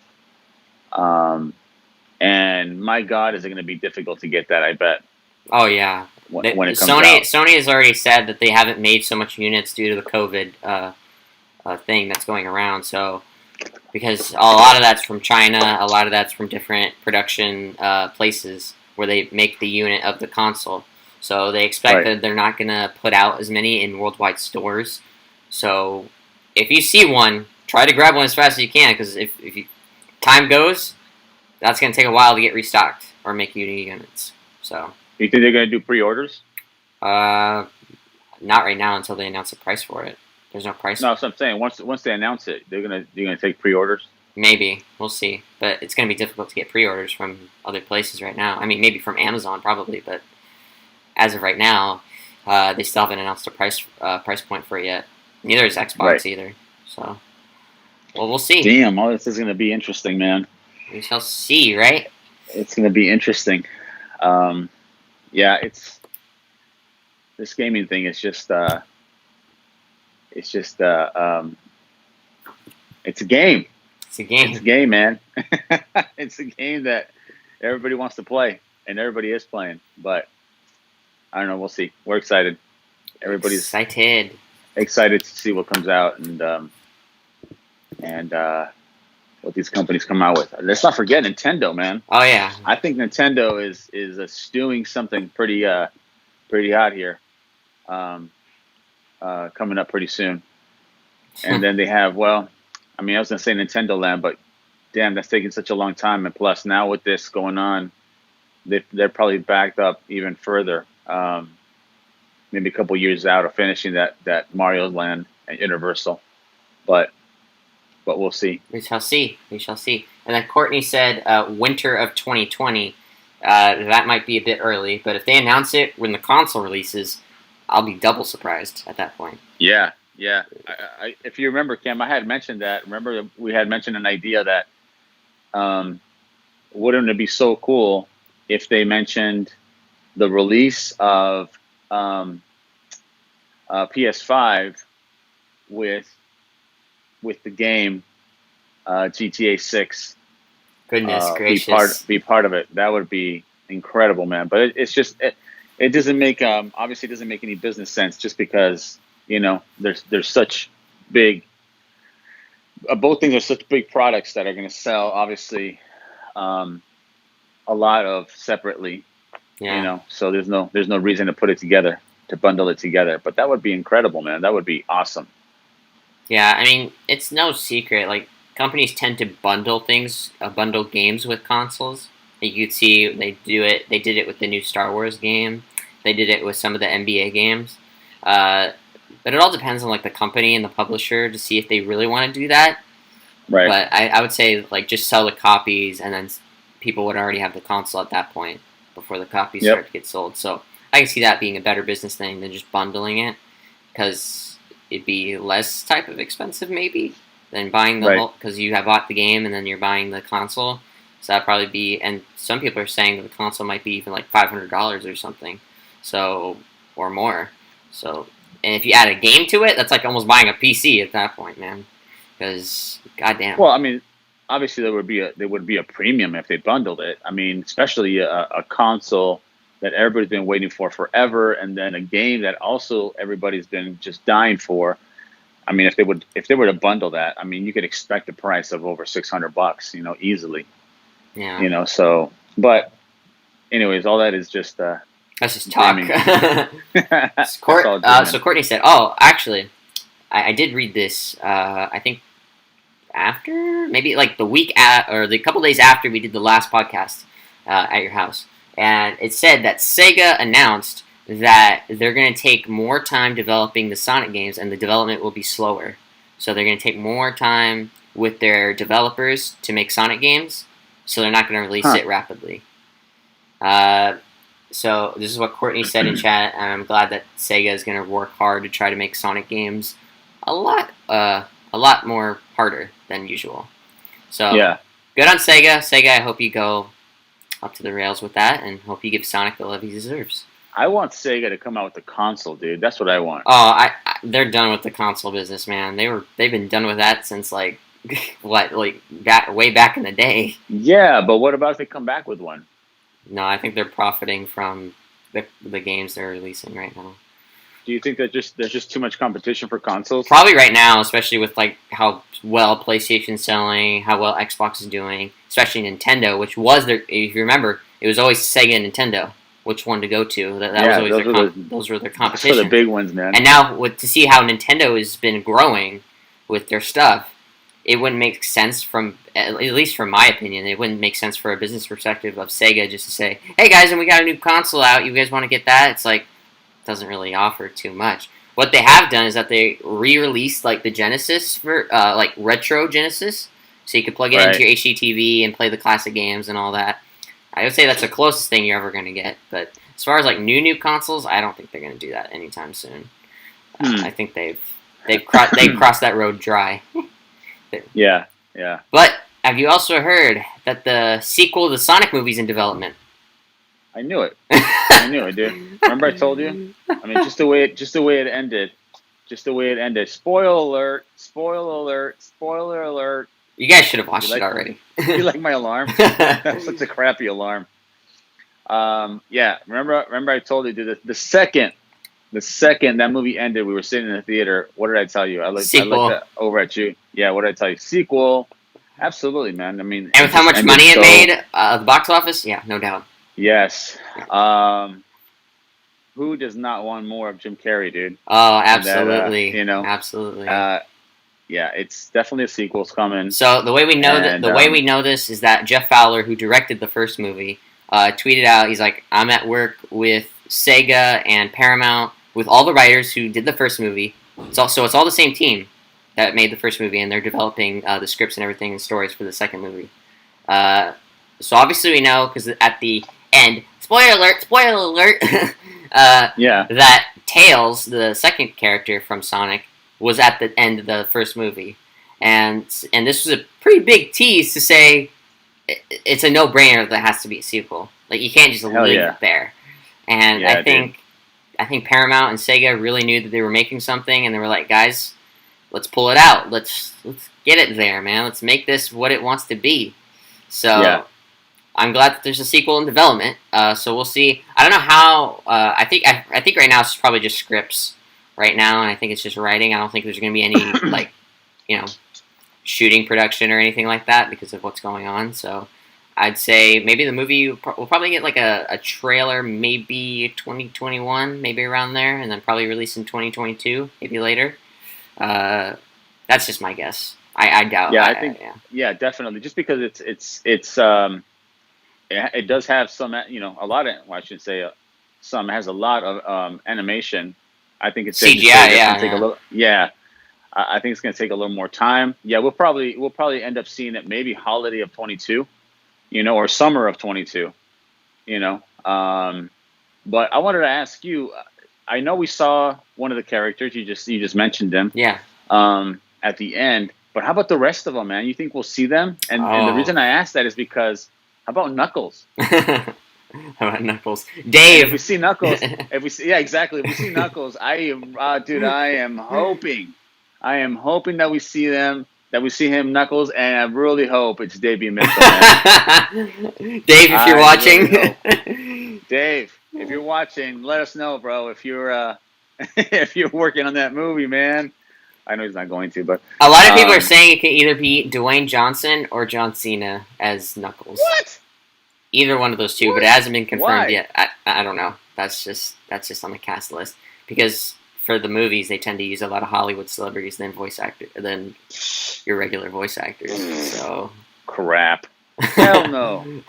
And my God, is it going to be difficult to get that? I bet. Oh yeah. When it comes out. Sony has already said that they haven't made so much units due to the COVID thing that's going around. So because a lot of that's from China, a lot of that's from different production places where they make the unit of the console. So they expect that they're not going to put out as many in worldwide stores. So if you see one, try to grab one as fast as you can, because if time goes, that's going to take a while to get restocked or make new units. So you think they're going to do pre-orders? Not right now until they announce a price for it. There's no price. No, that's what I'm saying. Once they announce it, they're gonna take pre-orders. Maybe we'll see, but it's going to be difficult to get pre-orders from other places right now. I mean, maybe from Amazon probably, but as of right now, they still haven't announced a price point for it yet. Neither is Xbox either. So, well, we'll see. Damn, all this is going to be interesting, man. We shall see, right? It's going to be interesting. Yeah, this gaming thing is just it's a game. It's a game. It's a game, man. It's a game that everybody wants to play, and everybody is playing. But I don't know. We'll see. We're excited. Everybody's excited to see what comes out and what these companies come out with. Let's not forget Nintendo, man. Oh yeah. I think Nintendo is stewing something pretty hot here, coming up pretty soon. And then they have, well, I mean, I was gonna say Nintendo Land, but damn, that's taking such a long time. And plus, now with this going on, they're probably backed up even further. Maybe a couple years out of finishing that Mario Land at Universal, but we'll see. We shall see. We shall see. And then Courtney said winter of 2020. That might be a bit early, but if they announce it when the console releases, I'll be double surprised at that point. Yeah. I if you remember, Cam, I had mentioned that. Remember, we had mentioned an idea that wouldn't it be so cool if they mentioned the release of PS5 with the game GTA 6. Goodness gracious! Be part of it. That would be incredible, man. But it's just it doesn't make obviously it doesn't make any business sense just because there's such big both things are such big products that are going to sell obviously a lot of separately. Yeah. So there's no reason to put it together, to bundle it together. But that would be incredible, man. That would be awesome. Yeah, I mean, it's no secret. Like companies tend to bundle things, bundle games with consoles. You could see they do it. They did it with the new Star Wars game. They did it with some of the NBA games. But it all depends on like the company and the publisher to see if they really want to do that. Right. But I would say like just sell the copies, and then people would already have the console at that point before the copies start to get sold. So I can see that being a better business thing than just bundling it, because it'd be less type of expensive maybe than buying the whole, because you have bought the game and then you're buying the console. So that'd probably be, and some people are saying that the console might be even like $500 or something, so or more. So, and if you add a game to it, that's like almost buying a PC at that point, man. Because goddamn. Well, I mean, obviously there would be a premium if they bundled it. I mean, especially a console that everybody's been waiting for forever, and then a game that also everybody's been just dying for. I mean, if they were to bundle that, I mean, you could expect a price of over $600, easily. Yeah. So, but anyways, all that is just that's just talk. So Courtney said, "Oh, actually, I did read this. I think after maybe like the week or the couple days after we did the last podcast at your house, and it said that Sega announced that they're going to take more time developing the Sonic games, and the development will be slower. So they're going to take more time with their developers to make Sonic games, so they're not going to release it rapidly." So this is what Courtney said in chat, and I'm glad that Sega is going to work hard to try to make Sonic games a lot more harder than usual. So yeah, good on Sega. Sega, I hope you go up to the rails with that, and hope you give Sonic the love he deserves. I want Sega to come out with the console, dude. That's what I want. Oh, they're done with the console business, man. They've been done with that since like way back in the day. Yeah, but what about if they come back with one? No, I think they're profiting from the games they're releasing right now. Do you think that there's just too much competition for consoles? Probably right now, especially with like how well PlayStation's selling, how well Xbox is doing, especially Nintendo, which was their. If you remember, it was always Sega and Nintendo. Which one to go to? That was always those were their competition. Those are the big ones, man. And now, to see how Nintendo has been growing with their stuff, it wouldn't make sense at least from my opinion, it wouldn't make sense for a business perspective of Sega just to say, "Hey guys, and we got a new console out. You guys want to get that?" It's like, it doesn't really offer too much. What they have done is that they re-released like the Genesis for like retro Genesis, so you could plug it into your HDTV and play the classic games and all that. I would say that's the closest thing you're ever going to get. But as far as like new consoles, I don't think they're going to do that anytime soon. I think they've crossed that road dry. Yeah. But have you also heard that the sequel to the Sonic movie's in development? I knew it. I knew it, dude. Remember I told you? I mean, just the way it ended. Spoiler alert! Spoiler alert! You guys should have watched it already. You like my alarm? That's such a crappy alarm. Yeah. Remember I told you, dude. The second that movie ended, we were sitting in the theater. What did I tell you? I looked that over at you. Yeah. What did I tell you? Sequel. Absolutely, man. I mean, and with how much money it made at the box office, yeah, no doubt. Yes. Who does not want more of Jim Carrey, dude? Oh, absolutely. That, absolutely. Yeah, it's definitely a sequel's coming. So the way we know this is that Jeff Fowler, who directed the first movie, tweeted out, he's like, "I'm at work with Sega and Paramount, with all the writers who did the first movie. It's all the same team that made the first movie, and they're developing the scripts and everything and stories for the second movie. So obviously we know, because at the end, spoiler alert, that Tails, the second character from Sonic, was at the end of the first movie, and this was a pretty big tease to say it's a no-brainer that has to be a sequel. Like, you can't just leave it there. And I think Paramount and Sega really knew that they were making something, and they were like, "Guys, let's pull it out. Let's get it there, man. Let's make this what it wants to be." So I'm glad that there's a sequel in development. So we'll see. I don't know how. I think right now it's probably just scripts right now, and I think it's just writing. I don't think there's going to be any shooting production or anything like that because of what's going on. So I'd say maybe the movie will probably get like a trailer, maybe 2021, maybe around there, and then probably release in 2022, maybe later. That's just my guess. I doubt. Yeah, I think. Yeah, definitely. Just because it's it does have some, a lot of. Well, I should say, some has a lot of animation. I think it's safe to say CGI, that's going yeah, to take a yeah. little. Yeah, I think it's going to take a little more time. Yeah, we'll probably end up seeing it maybe holiday of 22, or summer of 22, you know. But I wanted to ask you. I know we saw one of the characters. You just mentioned them Yeah. at the end. But how about the rest of them, man? You think we'll see them? And the Oh. reason I asked that is because how about Knuckles? How about Knuckles? And if we Dave. see Knuckles, yeah, exactly. If we see Knuckles, dude, I am hoping that we see him, Knuckles, and I really hope it's Davey Mitchell, man. Dave, if you're I really hope. watching. Dave, if you're watching, let us know, bro. If you're if you're working on that movie, man. I know he's not going to, but A lot of people are saying it can either be Dwayne Johnson or John Cena as Knuckles. what? Either one of those two, What? but it hasn't been confirmed Why? yet. I don't know. That's just on the cast list because for the movies they tend to use a lot of Hollywood celebrities than your regular voice actors. So Crap. Hell no.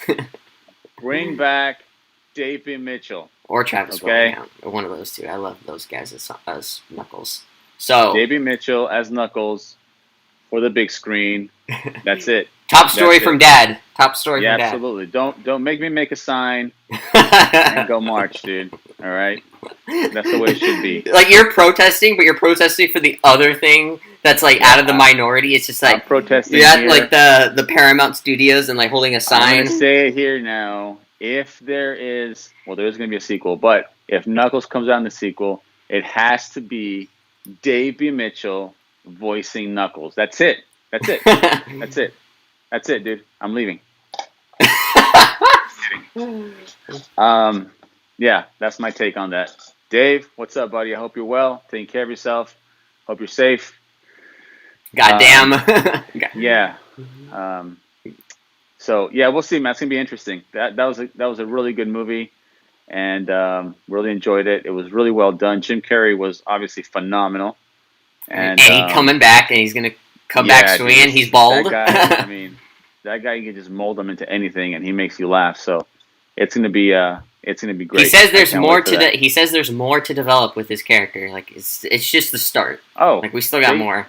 Bring back Davey Mitchell. or Travis Okay. Willingham, or one of those two. I love those guys as Knuckles. So Davey Mitchell as Knuckles for the big screen. That's it. top story from Dad. Top story Yeah, from Dad. absolutely. Don't make me make a sign and go march, dude. All right. That's the way it should be. Like you're protesting, but you're protesting for the other thing that's like out of the minority. It's just I'm like protesting you're at here. like the Paramount Studios and like holding a I'm sign. gonna say it here now. If there is, well, there is gonna be a sequel, but if Knuckles comes out in the sequel, it has to be Davey Mitchell voicing Knuckles. That's it. That's it. That's it. That's it, dude. I'm leaving. Yeah, that's my take on that. Dave, what's up, buddy? I hope you're well, taking care of yourself. Hope you're safe. Goddamn. Yeah. So yeah, we'll see, man. It's gonna be interesting. That was a really good movie, and really enjoyed it. It was really well done. Jim Carrey was obviously phenomenal, and he's coming back, and he's gonna come back swinging. He's bald. That guy, I mean, that guy, you can just mold him into anything, and he makes you laugh. So it's gonna be great. He says there's I can't more wait for that. he says there's more to develop with his character. Like it's just the start. Oh, Like we still got more.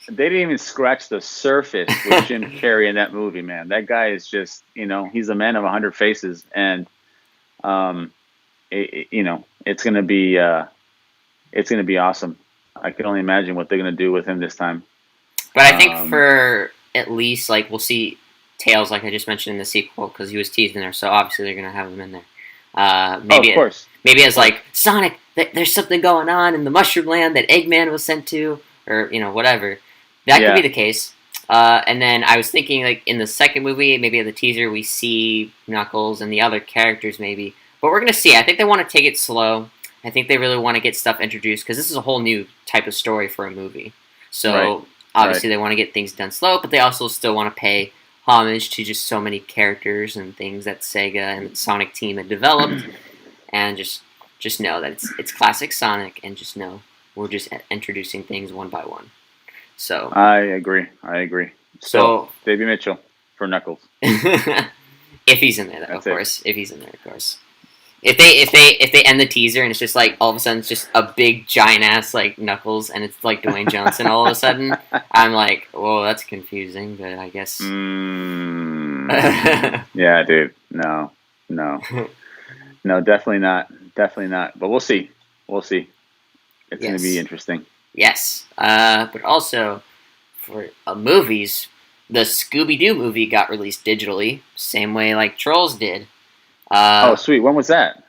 They didn't even scratch the surface with Jim Carrey in that movie, man. That guy is just, he's a man of 100 faces, and it's gonna be awesome. I can only imagine what they're gonna do with him this time. But I think for at least like we'll see Tails, like I just mentioned in the sequel, because he was teased in there. So obviously they're gonna have him in there. Maybe of course. Maybe as like Sonic, there's something going on in the Mushroom Land that Eggman was sent to, or whatever. That could be the case. And then I was thinking, like, in the second movie, maybe at the teaser, we see Knuckles and the other characters, maybe. But we're going to see. I think they want to take it slow. I think they really want to get stuff introduced, because this is a whole new type of story for a movie. So, obviously, they want to get things done slow, but they also still want to pay homage to just so many characters and things that Sega and the Sonic team had developed. And just know that it's classic Sonic, and just know we're just introducing things one by one. So I agree. So Davey Mitchell for Knuckles. if he's in there, though, That's of course. If he's in there, of course. If they end the teaser and it's just like all of a sudden it's just a big giant ass like Knuckles and it's like Dwayne Johnson all of a sudden, I'm like, whoa, that's confusing. But I guess. Yeah, dude. No, definitely not. But we'll see. It's going to be interesting. Yes, but also for movies, the Scooby-Doo movie got released digitally, same way like Trolls did. Oh, sweet. When was that?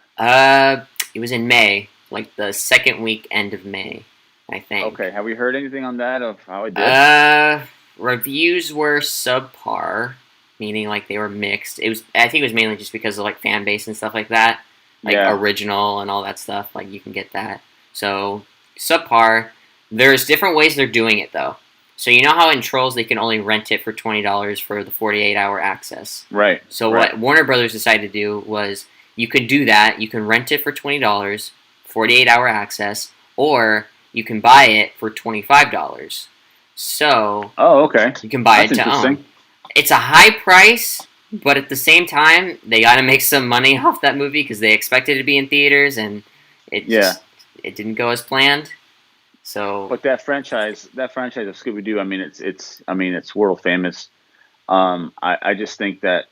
It was in May, like the second weekend of May, I think. Okay, have we heard anything on that of how it did? Reviews were subpar, meaning like they were mixed. I think it was mainly just because of like fan base and stuff like that, like original and all that stuff. Like you can get that. So subpar. There's different ways they're doing it though. So you know how in Trolls they can only rent it for $20 for the 48-hour access. Right. So what Warner Brothers decided to do was you could do that. You can rent it for $20, 48-hour access, or you can buy it for $25. So okay. you can buy it to own. It's a high price, But at the same time, they got to make some money off that movie because they expected it to be in theaters, and it Yeah. just it didn't go as planned. So But that franchise of Scooby Doo, I mean, it's world famous. I just think that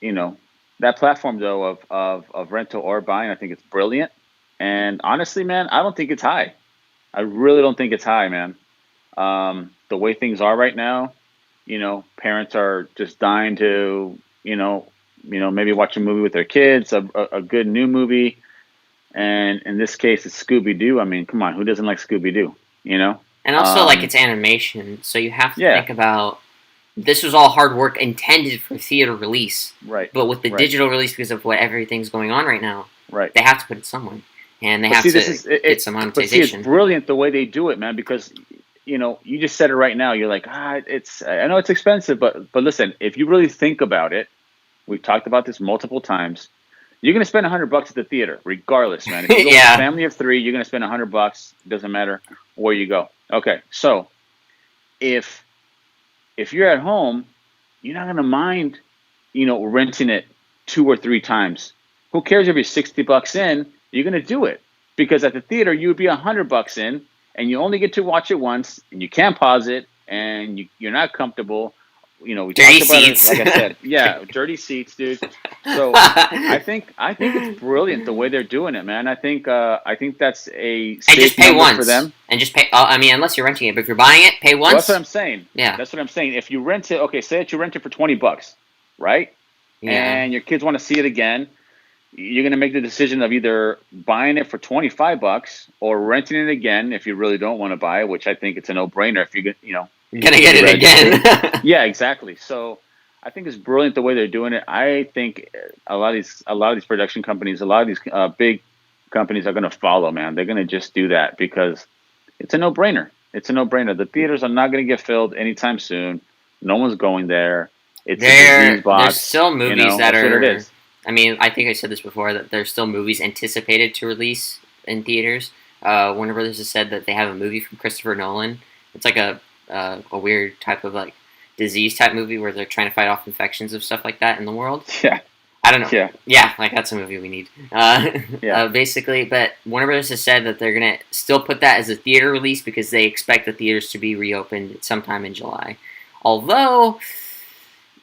you know that platform though of rental or buying, I think it's brilliant. And honestly, man, I don't think it's high. I really don't think it's high, man. The way things are right now, parents are just dying to, maybe watch a movie with their kids, a good new movie. And in this case, it's Scooby Doo. I mean, come on, who doesn't like Scooby Doo? You know? and also like it's animation, so you have to Yeah, think about this was all hard work intended for theater release, right, but with the right, digital release because of what everything's going on right now, right. they have to put it somewhere, and they But have see, this to is it. get some But see, it's monetization. brilliant the way they do it, man. Because you just said it right now. You're like, it's. I know it's expensive, but listen, if you really think about it, we've talked about this multiple times. You're gonna spend $100 at the theater, regardless, man. If you go with a Yeah, family of three, you're gonna spend $100. It doesn't matter where you go. Okay, so if you're at home, you're not gonna mind, renting it 2 or 3 times. Who cares if you're $60 in? You're gonna do it because at the theater you would be $100 in, and you only get to watch it once, and you can't pause it, and you're not comfortable. We dirty talked about it. seats. Like I said, yeah, dirty seats, dude. So I think it's brilliant the way they're doing it, man. I think that's a And just safe pay number for once. them. And just pay. I mean, unless you're renting it, but if you're buying it, pay Well, that's what once. I'm saying. Yeah, That's what I'm saying. If you rent it, okay, say that you rent it for $20, right? yeah. And your kids want to see it again, you're gonna make the decision of either buying it for $25 or renting it again if you really don't want to buy it, which I think it's a no-brainer if You're gonna get you're it ready to pay. again. Yeah, exactly. So I think it's brilliant the way they're doing it. I think a lot of these production companies, a lot of these big companies are going to follow. Man, they're going to just do that because it's a no-brainer. It's a no-brainer. The theaters are not going to get filled anytime soon. No one's going there. It's a disease There's box. still movies that That's what it are. is. I mean, I think I said this before that there's still movies anticipated to release in theaters. Warner Brothers has said that they have a movie from Christopher Nolan. It's like a weird type of like disease type movie where they're trying to fight off infections of stuff like that in the world. Yeah, I don't know. yeah, Yeah, like that's a movie we need. yeah. Basically, but Warner Brothers has said that they're gonna still put that as a theater release because they expect the theaters to be reopened sometime in July. Although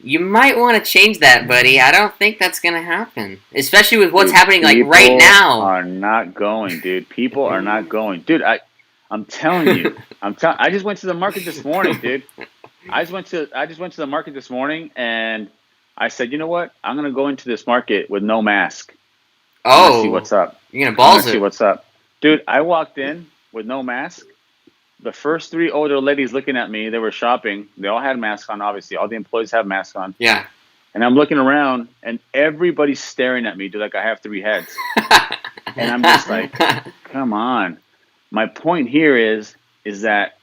you might want to change that, buddy. I don't think that's gonna happen, especially with what's Dude, happening like right people now. are not going, dude. People are not going, dude. I'm telling you. I just went to the market this morning, dude. I just went to the market this morning, and I said, you know what? I'm gonna go into this market with no mask. I'm gonna see Oh, what's up. you're gonna I'm gonna balls see it. what's up, dude. I walked in with no mask. The first three older ladies looking at me, they were shopping. They all had masks on, obviously. All the employees have masks on. Yeah. And I'm looking around, and everybody's staring at me, dude, like I have three heads. And I'm just like, come on. My point here is that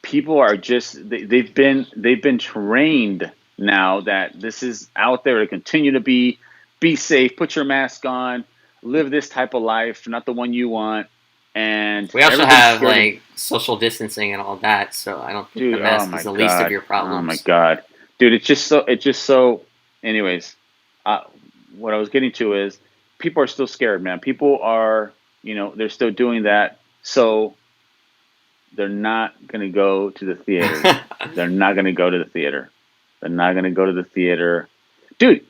people are just they've been trained now that this is out there to continue to be safe, put your mask on, live this type of life, not the one you want. And We also everybody's have scared of- like social distancing and all that, so I don't think dude, the mask oh my is the least god. of your Oh my problems. god. Dude, it's just so anyways, what I was getting to is people are still scared, man. People are, they're still doing that. So they're not going to go to the theater. They're not going to go to the theater. They're not going to go to the theater. Dude,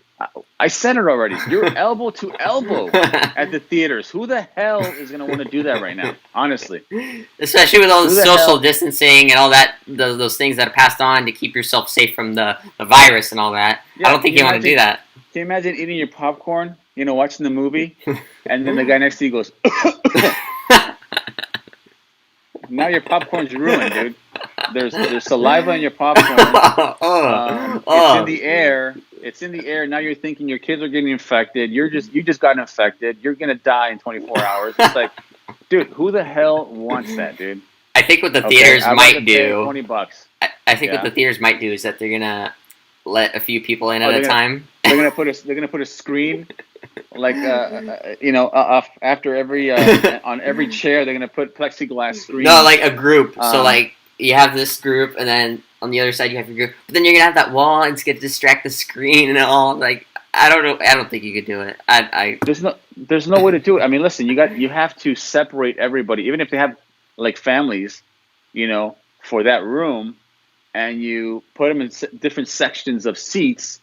I said it already. You're elbow to elbow at the theaters. Who the hell is going to want to do that right now? Honestly. Especially with all the Who the social hell- distancing and all that, those things that are passed on to keep yourself safe from the virus and all that. Yeah, I don't think you want to do that. Can you imagine eating your popcorn, watching the movie, and then the guy next to you goes, now your popcorn's ruined, dude. There's saliva in your popcorn. It's in the air. It's in the air. Now you're thinking your kids are getting infected. You just got infected. You're gonna die in 24 hours. It's like, dude, who the hell wants that, dude? I think what the Okay, theaters I'd rather might pay do. $20. I think what Yeah. the theaters might do is that they're gonna let a few people in at they're a gonna- time. They're gonna put a screen, like after every on every chair they're gonna put plexiglass screen. No, like a group. So like you have this group, and then on the other side you have your group. But then you're gonna have that wall, and it's gonna distract the screen and all. Like, I don't know. I don't think you could do it. There's no way to do it. I mean, listen, you have to separate everybody, even if they have like families, for that room, and you put them in different sections of seats.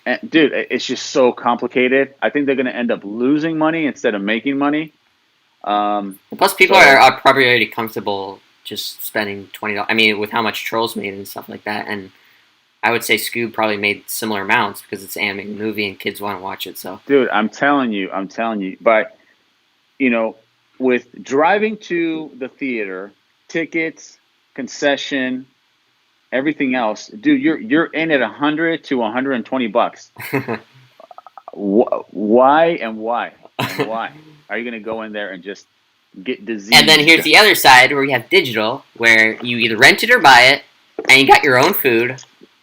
And dude, it's just so complicated. I think they're going to end up losing money instead of making money. Plus, people are probably already comfortable just spending $20. I mean, with how much Trolls made and stuff like that, and I would say Scoob probably made similar amounts because it's an animated movie and kids want to watch it. So, dude, I'm telling you. But with driving to the theater, tickets, concession, everything else, dude, you're in at $100 to $120. Why are you going to go in there and just get disease? And then here's the other side where we have digital, where you either rent it or buy it, and you got your own food,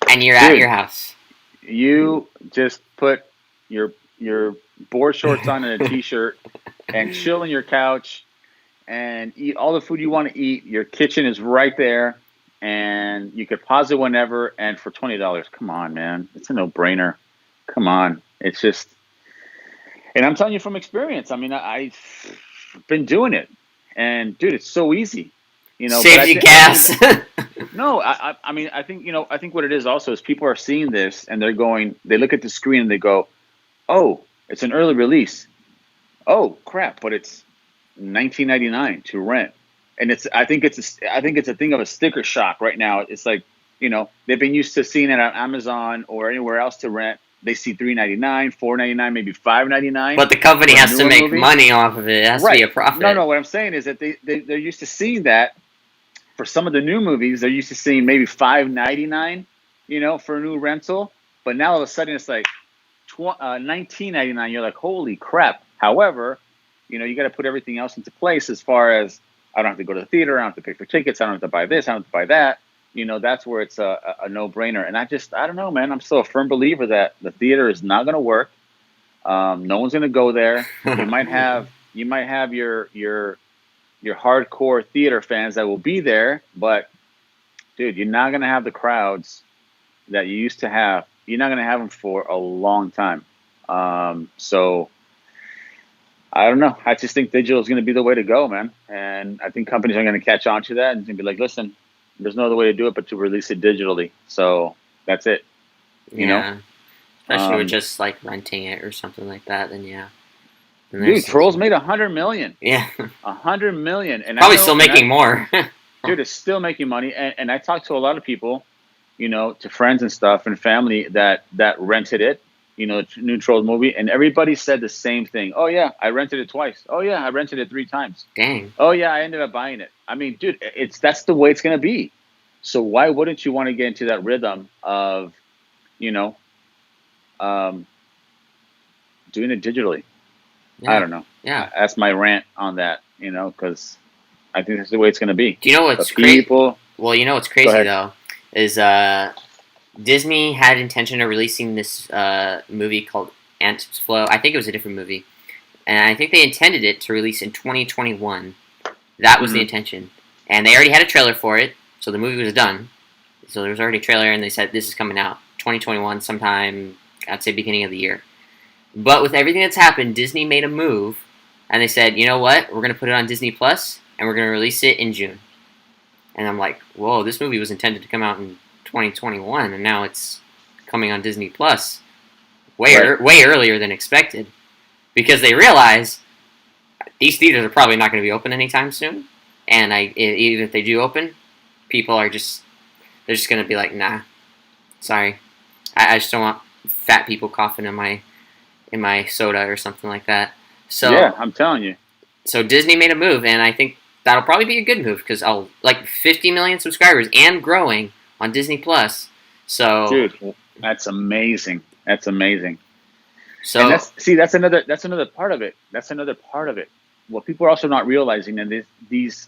and you're at your house. You just put your board shorts on and a t-shirt and chill on your couch and eat all the food you want to eat. Your kitchen is right there, and you could pause it whenever. And for $20, come on, man, it's a no-brainer. Come on, it's just. And I'm telling you from experience. I mean, I've been doing it, and dude, it's so easy. Saves you gas. No, I mean, I think what it is also is people are seeing this and they look at the screen and they go, oh, it's an early release. Oh crap, but it's $19.99 to rent, and I think it's a thing of a sticker shock right now. It's like they've been used to seeing it on Amazon or anywhere else to rent. They see $3.99, $4.99, maybe $5.99. But the company has to make money off of it. It has to be a profit. No. What I'm saying is that they're used to seeing that. For some of the new movies, they're used to seeing maybe $5.99, for a new rental. But now all of a sudden it's like $19.99. You're like, holy crap. However, you got to put everything else into place as far as I don't have to go to the theater. I don't have to pay for tickets. I don't have to buy this. I don't have to buy that. That's where it's a no-brainer. And I don't know, man. I'm still a firm believer that the theater is not going to work. No one's going to go there. You might have your hardcore theater fans that will be there, but dude, you're not going to have the crowds that you used to have. You're not going to have them for a long time. So I don't know. I just think digital is going to be the way to go, man. And I think companies are going to catch on to that and be like, listen, there's no other way to do it but to release it digitally. So that's it. Especially with just like renting it or something like that, then yeah. Dude, Trolls made $100 million. Yeah, $100 million, and probably still making more. Dude, it's still making money, and I talked to a lot of people, to friends and stuff and family that rented it, the new Trolls movie, and everybody said the same thing. Oh yeah, I rented it twice. Oh yeah, I rented it 3 times. Dang. Oh yeah, I ended up buying it. I mean, dude, that's the way it's gonna be. So why wouldn't you want to get into that rhythm of, doing it digitally? Yeah. I don't know. Yeah, that's my rant on that. Because I think that's the way it's going to be. Do you know what's crazy? Well, what's crazy though is Disney had intention of releasing this movie called Ants Flow. I think it was a different movie, and I think they intended it to release in 2021. That was the intention, and they already had a trailer for it, so the movie was done. So there was already a trailer, and they said this is coming out 2021 sometime. I'd say beginning of the year. But with everything that's happened, Disney made a move, and they said, you know what? We're going to put it on Disney Plus, and we're going to release it in June. And I'm like, whoa, this movie was intended to come out in 2021, and now it's coming on Disney Plus way earlier than expected. Because they realize these theaters are probably not going to be open anytime soon. And even if they do open, people are they're just going to be like, nah, sorry. I just don't want fat people coughing in my soda or something like that. So yeah, I'm telling you. So Disney made a move, and I think that'll probably be a good move because 50 million subscribers and growing on Disney Plus. So dude, that's amazing. That's amazing. So and that's another part of it. That's another part of it. What people are also not realizing, and this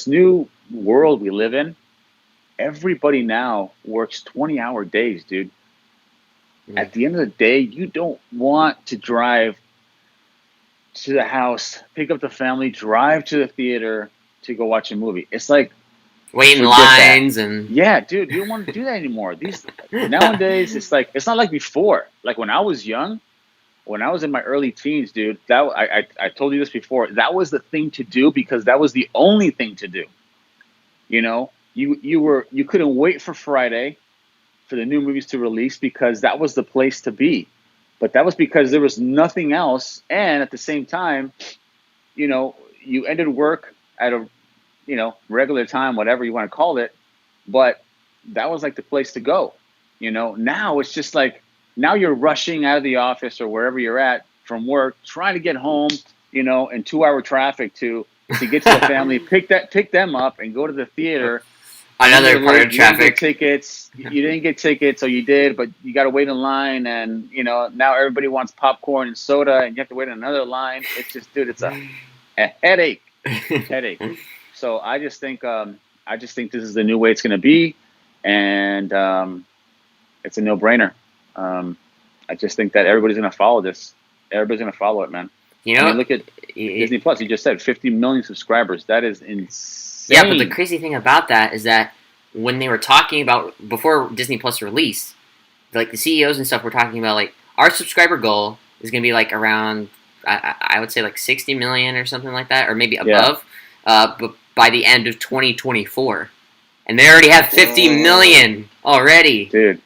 new world we live in, everybody now works 20-hour days, dude. At the end of the day, you don't want to drive to the house, pick up the family, drive to the theater to go watch a movie. It's like waiting Forget that. lines and Yeah, dude, you don't want to do that anymore. These nowadays, it's not like before. Like when I was young, when I was in my early teens, dude, I told you this before. That was the thing to do because that was the only thing to do. You know, you couldn't wait for Friday for the new movies to release because that was the place to be. But that was because there was nothing else, and at the same time, you ended work at a regular time, whatever you want to call it, but that was like the place to go. Now it's just like now you're rushing out of the office or wherever you're at from work, trying to get home, in 2 hour traffic to get to the family, pick them up and go to the theater. another part of You didn't traffic. get tickets. You didn't get tickets, or you did, but you got to wait in line, and now everybody wants popcorn and soda, and you have to wait in another line. It's just, dude, it's a headache, headache. So I just think this is the new way it's going to be, and it's a no-brainer. I just think that everybody's going to follow this. Everybody's going to follow it, man. You know, look at Disney Plus. You just said 50 million subscribers. That is insane. yeah, but the crazy thing about that is that when they were talking about before Disney Plus released, like the CEOs and stuff were talking about like our subscriber goal is going to be like around I would say like 60 million or something like that, or maybe above. But by the end of 2024, and they already have 50 million already. Dude,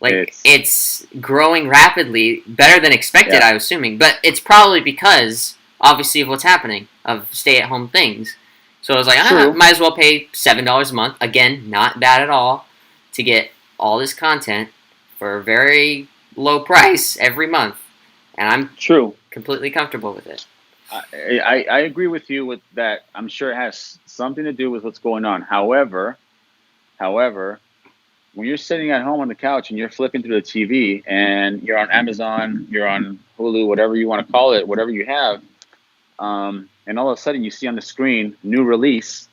like it's growing rapidly, better than expected, Yeah. I'm assuming. But it's probably because obviously of what's happening, of stay-at-home things. So I was like, might as well pay $7 a month. Again, not bad at all, to get all this content for a very low price every month, and I'm completely comfortable with it. I agree with you with that. I'm sure it has something to do with what's going on. However, when you're sitting at home on the couch and you're flipping through the TV and you're on Amazon, you're on Hulu, whatever you want to call it, whatever you have, and all of a sudden you see on the screen new release,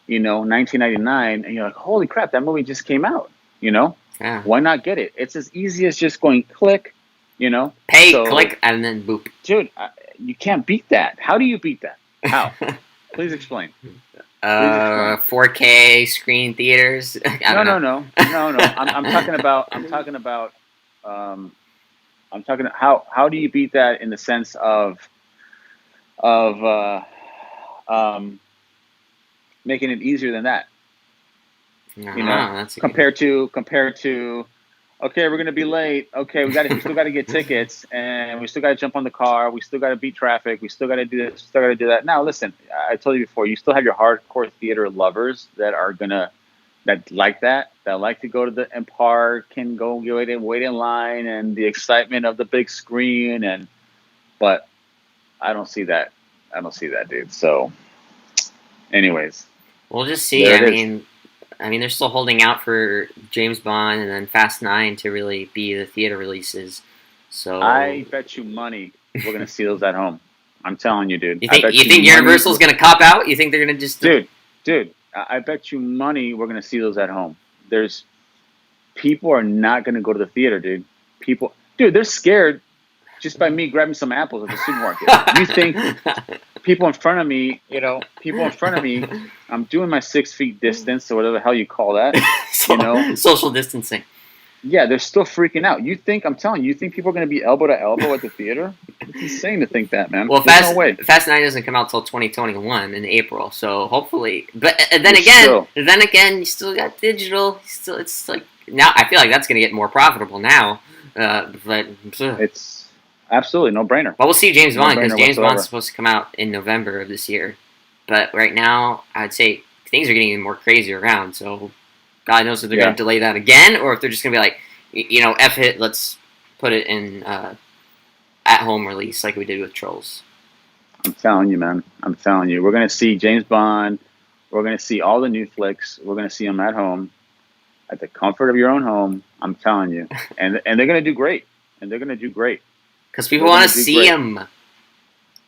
$19.99, and you're like, holy crap, that movie just came out. Yeah. Why not get it? It's as easy as just going click, pay, click, and then boop. Dude, you can't beat that. How do you beat that? How? Please explain. 4K screen theaters. No. I'm talking about. How do you beat that in the sense of making it easier than that? Compared to. Okay, we're gonna be late. Okay, we still got to get tickets, and we still got to jump on the car. We still got to beat traffic. We still got to do this. We still got to do that. Now, listen, I told you before. You still have your hardcore theater lovers that like to go to the park and go wait in line and the excitement of the big screen. But I don't see that. Dude. So, anyways, we'll just see. I mean, they're still holding out for James Bond and then Fast 9 to really be the theater releases. So I bet you money we're gonna see those at home. I'm telling you, dude. You think Universal's gonna cop out? You think they're gonna just dude? I bet you money we're gonna see those at home. People are not gonna go to the theater, dude. They're scared just by me grabbing some apples at the supermarket. You think people in front of me, I'm doing my 6 feet distance or whatever the hell you call that, social distancing. Yeah, they're still freaking out. You think people are going to be elbow to elbow at the theater? It's insane to think that, man. Well, no way. Fast 9 doesn't come out till 2021 in April, so hopefully. But then again, you still got digital. It's like now I feel like that's going to get more profitable now. But it's absolutely no brainer. Well, we'll see James Bond because James Bond's supposed to come out in November of this year. But right now, I'd say things are getting even more crazy around. So God knows if they're going to delay that again, or if they're just going to be like, F it, let's put it in at-home release like we did with Trolls. I'm telling you, man. We're going to see James Bond. We're going to see all the new flicks. We're going to see them at home, at the comfort of your own home. I'm telling you. And they're going to do great. Because people want to see them.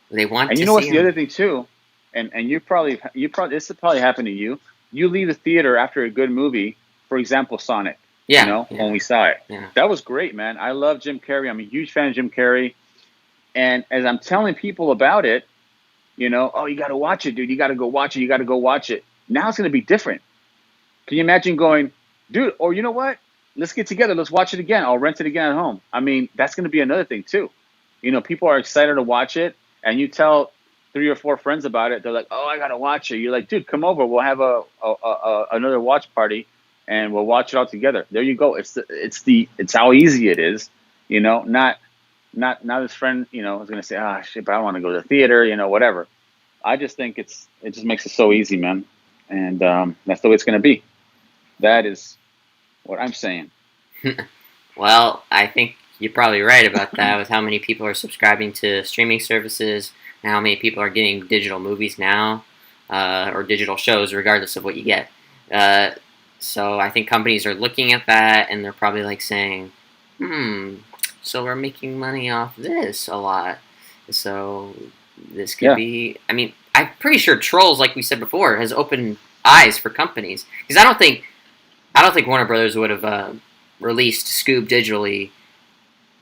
They want to see them. And what's the other thing, too? And you probably this has probably happened to you. You leave the theater after a good movie, for example, Sonic. When we saw it. Yeah. That was great, man. I love Jim Carrey. I'm a huge fan of Jim Carrey. And as I'm telling people about it, oh, you got to watch it, dude. You got to go watch it. Now it's going to be different. Can you imagine going, dude, or you know what? Let's get together. Let's watch it again. I'll rent it again at home. I mean, that's going to be another thing too. People are excited to watch it, and you tell 3 or 4 friends about it. They're like, "Oh, I gotta watch it." You're like, "Dude, come over. We'll have another watch party, and we'll watch it all together." There you go. It's how easy it is. Not this friend. Is gonna say, "Ah, shit, but I want to go to the theater." Whatever. I just think it just makes it so easy, man, and that's the way it's gonna be. That is what I'm saying. Well, I think you're probably right about that with how many people are subscribing to streaming services and how many people are getting digital movies now or digital shows, regardless of what you get. So I think companies are looking at that and they're probably like saying, so we're making money off this a lot. So this could be. I mean, I'm pretty sure Trolls, like we said before, has opened eyes for companies because I don't think Warner Brothers would have released Scoob digitally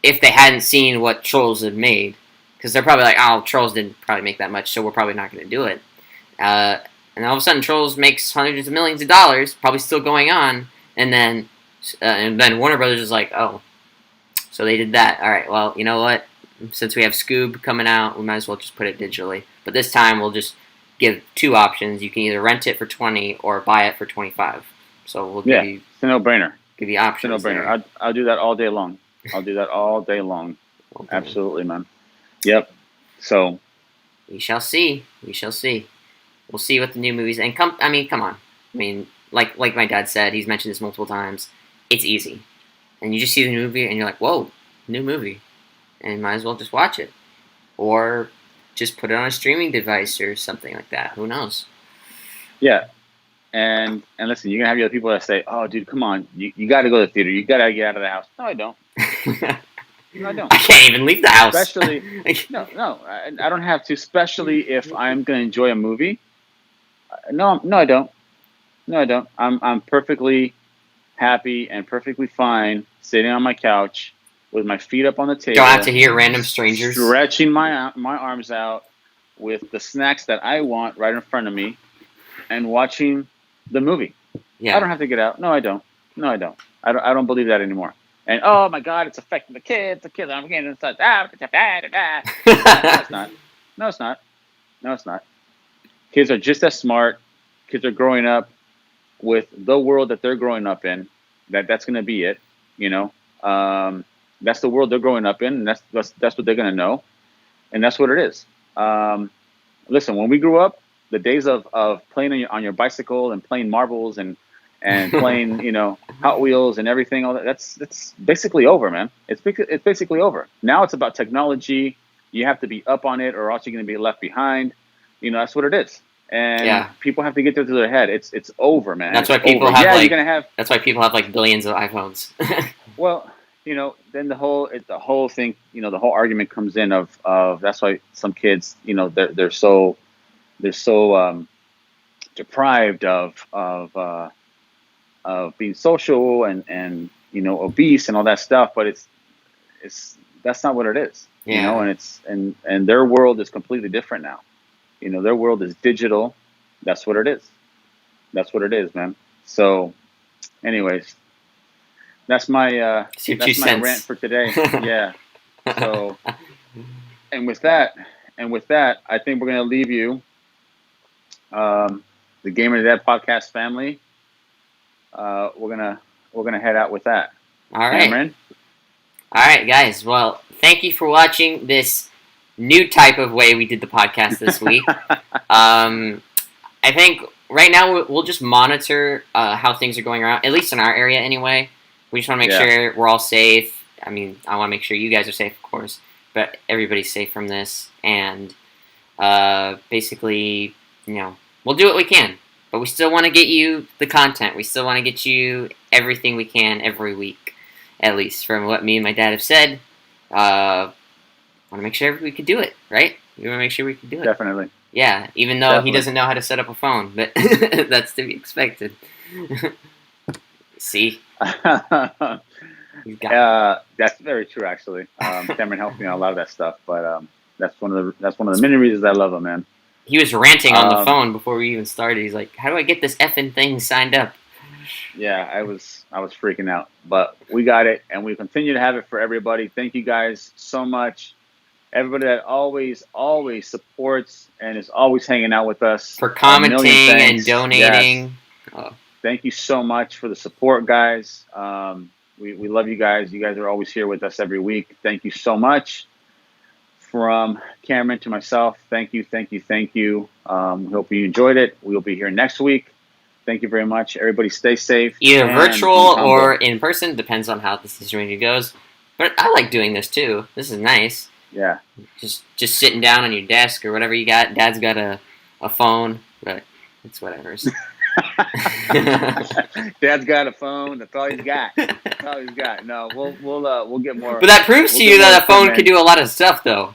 if they hadn't seen what Trolls had made, because they're probably like, oh, Trolls didn't probably make that much, so we're probably not going to do it. And all of a sudden, Trolls makes hundreds of millions of dollars, probably still going on, and then Warner Brothers is like, oh, so they did that. All right, well, you know what? Since we have Scoob coming out, we might as well just put it digitally. But this time, we'll just give 2 options. You can either rent it for $20 or buy it for $25. So we'll give you. It's a no-brainer. Give you options. It's a no-brainer. I'll do that all day long. I'll do that all day long. Okay. Absolutely, man. Yep. So we shall see. We shall see. We'll see what the new movies and come on. I mean, like my dad said, he's mentioned this multiple times. It's easy, and you just see the movie and you're like, whoa, new movie, and you might as well just watch it, or just put it on a streaming device or something like that. Who knows? Yeah. And listen, you're gonna have the other people that say, "Oh, dude, come on, you got to go to the theater. You got to get out of the house." No, I don't. No, I don't. I can't even leave the house. Especially, no, I don't have to. Especially if I'm gonna enjoy a movie. No, I don't. No, I don't. I'm perfectly happy and perfectly fine sitting on my couch with my feet up on the table. Don't have to hear random strangers. Stretching my arms out with the snacks that I want right in front of me, and watching the movie. Yeah. I don't have to get out. No, I don't. I don't believe that anymore. And oh my God, it's affecting the kids. The kids are getting inside. No, it's not. No, it's not. Kids are just as smart. Kids are growing up with the world that they're growing up in. That's going to be it. That's the world they're growing up in, and that's what they're going to know, and that's what it is. Listen, when we grew up, the days of playing on your bicycle and playing marbles and playing Hot Wheels and everything, all that's basically over, man. It's basically over. Now it's about technology. You have to be up on it, or else you're going to be left behind. That's what it is. And people have to get that to their head. It's over, man. That's why people have you're gonna have. That's why people have like billions of iPhones. Well, then the whole thing, the whole argument comes in of that's why some kids, they're so deprived of being social and obese and all that stuff, but it's that's not what it is. And their world is completely different now. Their world is digital. That's what it is. That's what it is, man. So anyways, that's my rant for today. Yeah. So and with that, I think we're gonna leave you. The Gamer Dad podcast family. We're gonna head out with that. All right, Cameron? All right, guys. Well, thank you for watching this new type of way we did the podcast this week. I think right now we'll just monitor how things are going around, at least in our area anyway. We just want to make sure we're all safe. I mean, I want to make sure you guys are safe, of course, but everybody's safe from this. And basically, we'll do what we can. But we still want to get you the content. We still want to get you everything we can every week, at least from what me and my dad have said. Want to make sure we could do it, right? We want to make sure we can do it. Definitely. Yeah, even though he doesn't know how to set up a phone, but that's to be expected. See? That's very true, actually. Cameron helped me on a lot of that stuff, but that's one of the many reasons I love him, man. He was ranting on the Um, phone before we even started. He's like, "How do I get this effing thing signed up?" yeah, I was freaking out, but we got it, and we continue to have it for everybody. Thank you guys so much. Everybody that always supports and is always hanging out with us. For A million commenting and thanks. Yes. donating. Oh, Thank you so much for the support, guys. We love you guys. You guys are always here with us every week. Thank you so much. From Cameron to myself, thank you, thank you, thank you. We hope you enjoyed it. We'll be here next week. Thank you very much. Everybody stay safe. either and virtual be humble. or in person, depends on how the situation goes. But I like doing this too. This is nice. Yeah. Just sitting down on your desk or whatever you got. Dad's got a phone, but it's whatever. Dad's got a phone. That's all he's got. That's all he's got. No, we'll get more. But that proves to we'll you get more that a phone equipment. can do a lot of stuff, though.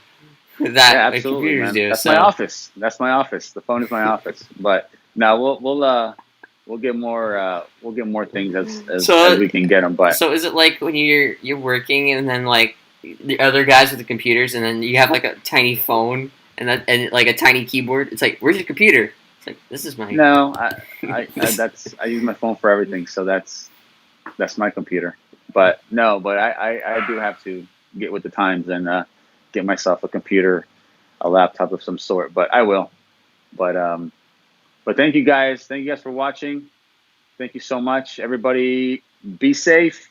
That Yeah, the absolutely, computers man. do. That's so. my office. That's my office. The phone is my office. But no, we'll get more things as we can get them. But So is it like when you're working and then like the other guys with the computers and then you have like a tiny phone and like a tiny keyboard? It's like, where's your computer? It's like, this is my. no, I use my phone for everything. So that's my computer. But no, but I do have to get with the times and get myself a computer, a laptop of some sort. But I will. But thank you guys. Thank you guys for watching. Thank you so much, everybody. Be safe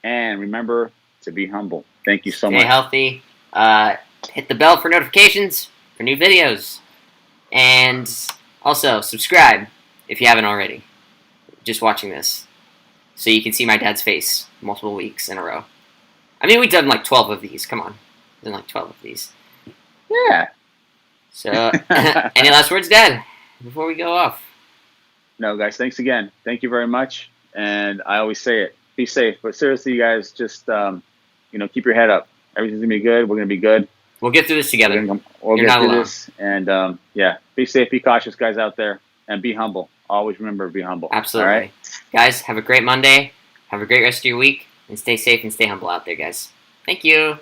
and remember to be humble. Thank you so Stay much. healthy. Hit the bell for notifications for new videos, and also subscribe if you haven't already. Just watching this, so you can see my dad's face multiple weeks in a row. I mean, we've done like 12 of these. Come on, we've done like 12 of these. Yeah. So, any last words, Dad, before we go off? No, guys. Thanks again. Thank you very much. And I always say it. Be safe. But seriously, you guys, just keep your head up. Everything's gonna be good. We're gonna be good. We'll get through this together. We'll You're get not through alone. this. And yeah, be safe. Be cautious, guys out there, and be humble. Always remember, be humble. Absolutely. All right. Guys, have a great Monday. Have a great rest of your week. And stay safe and stay humble out there, guys. Thank you.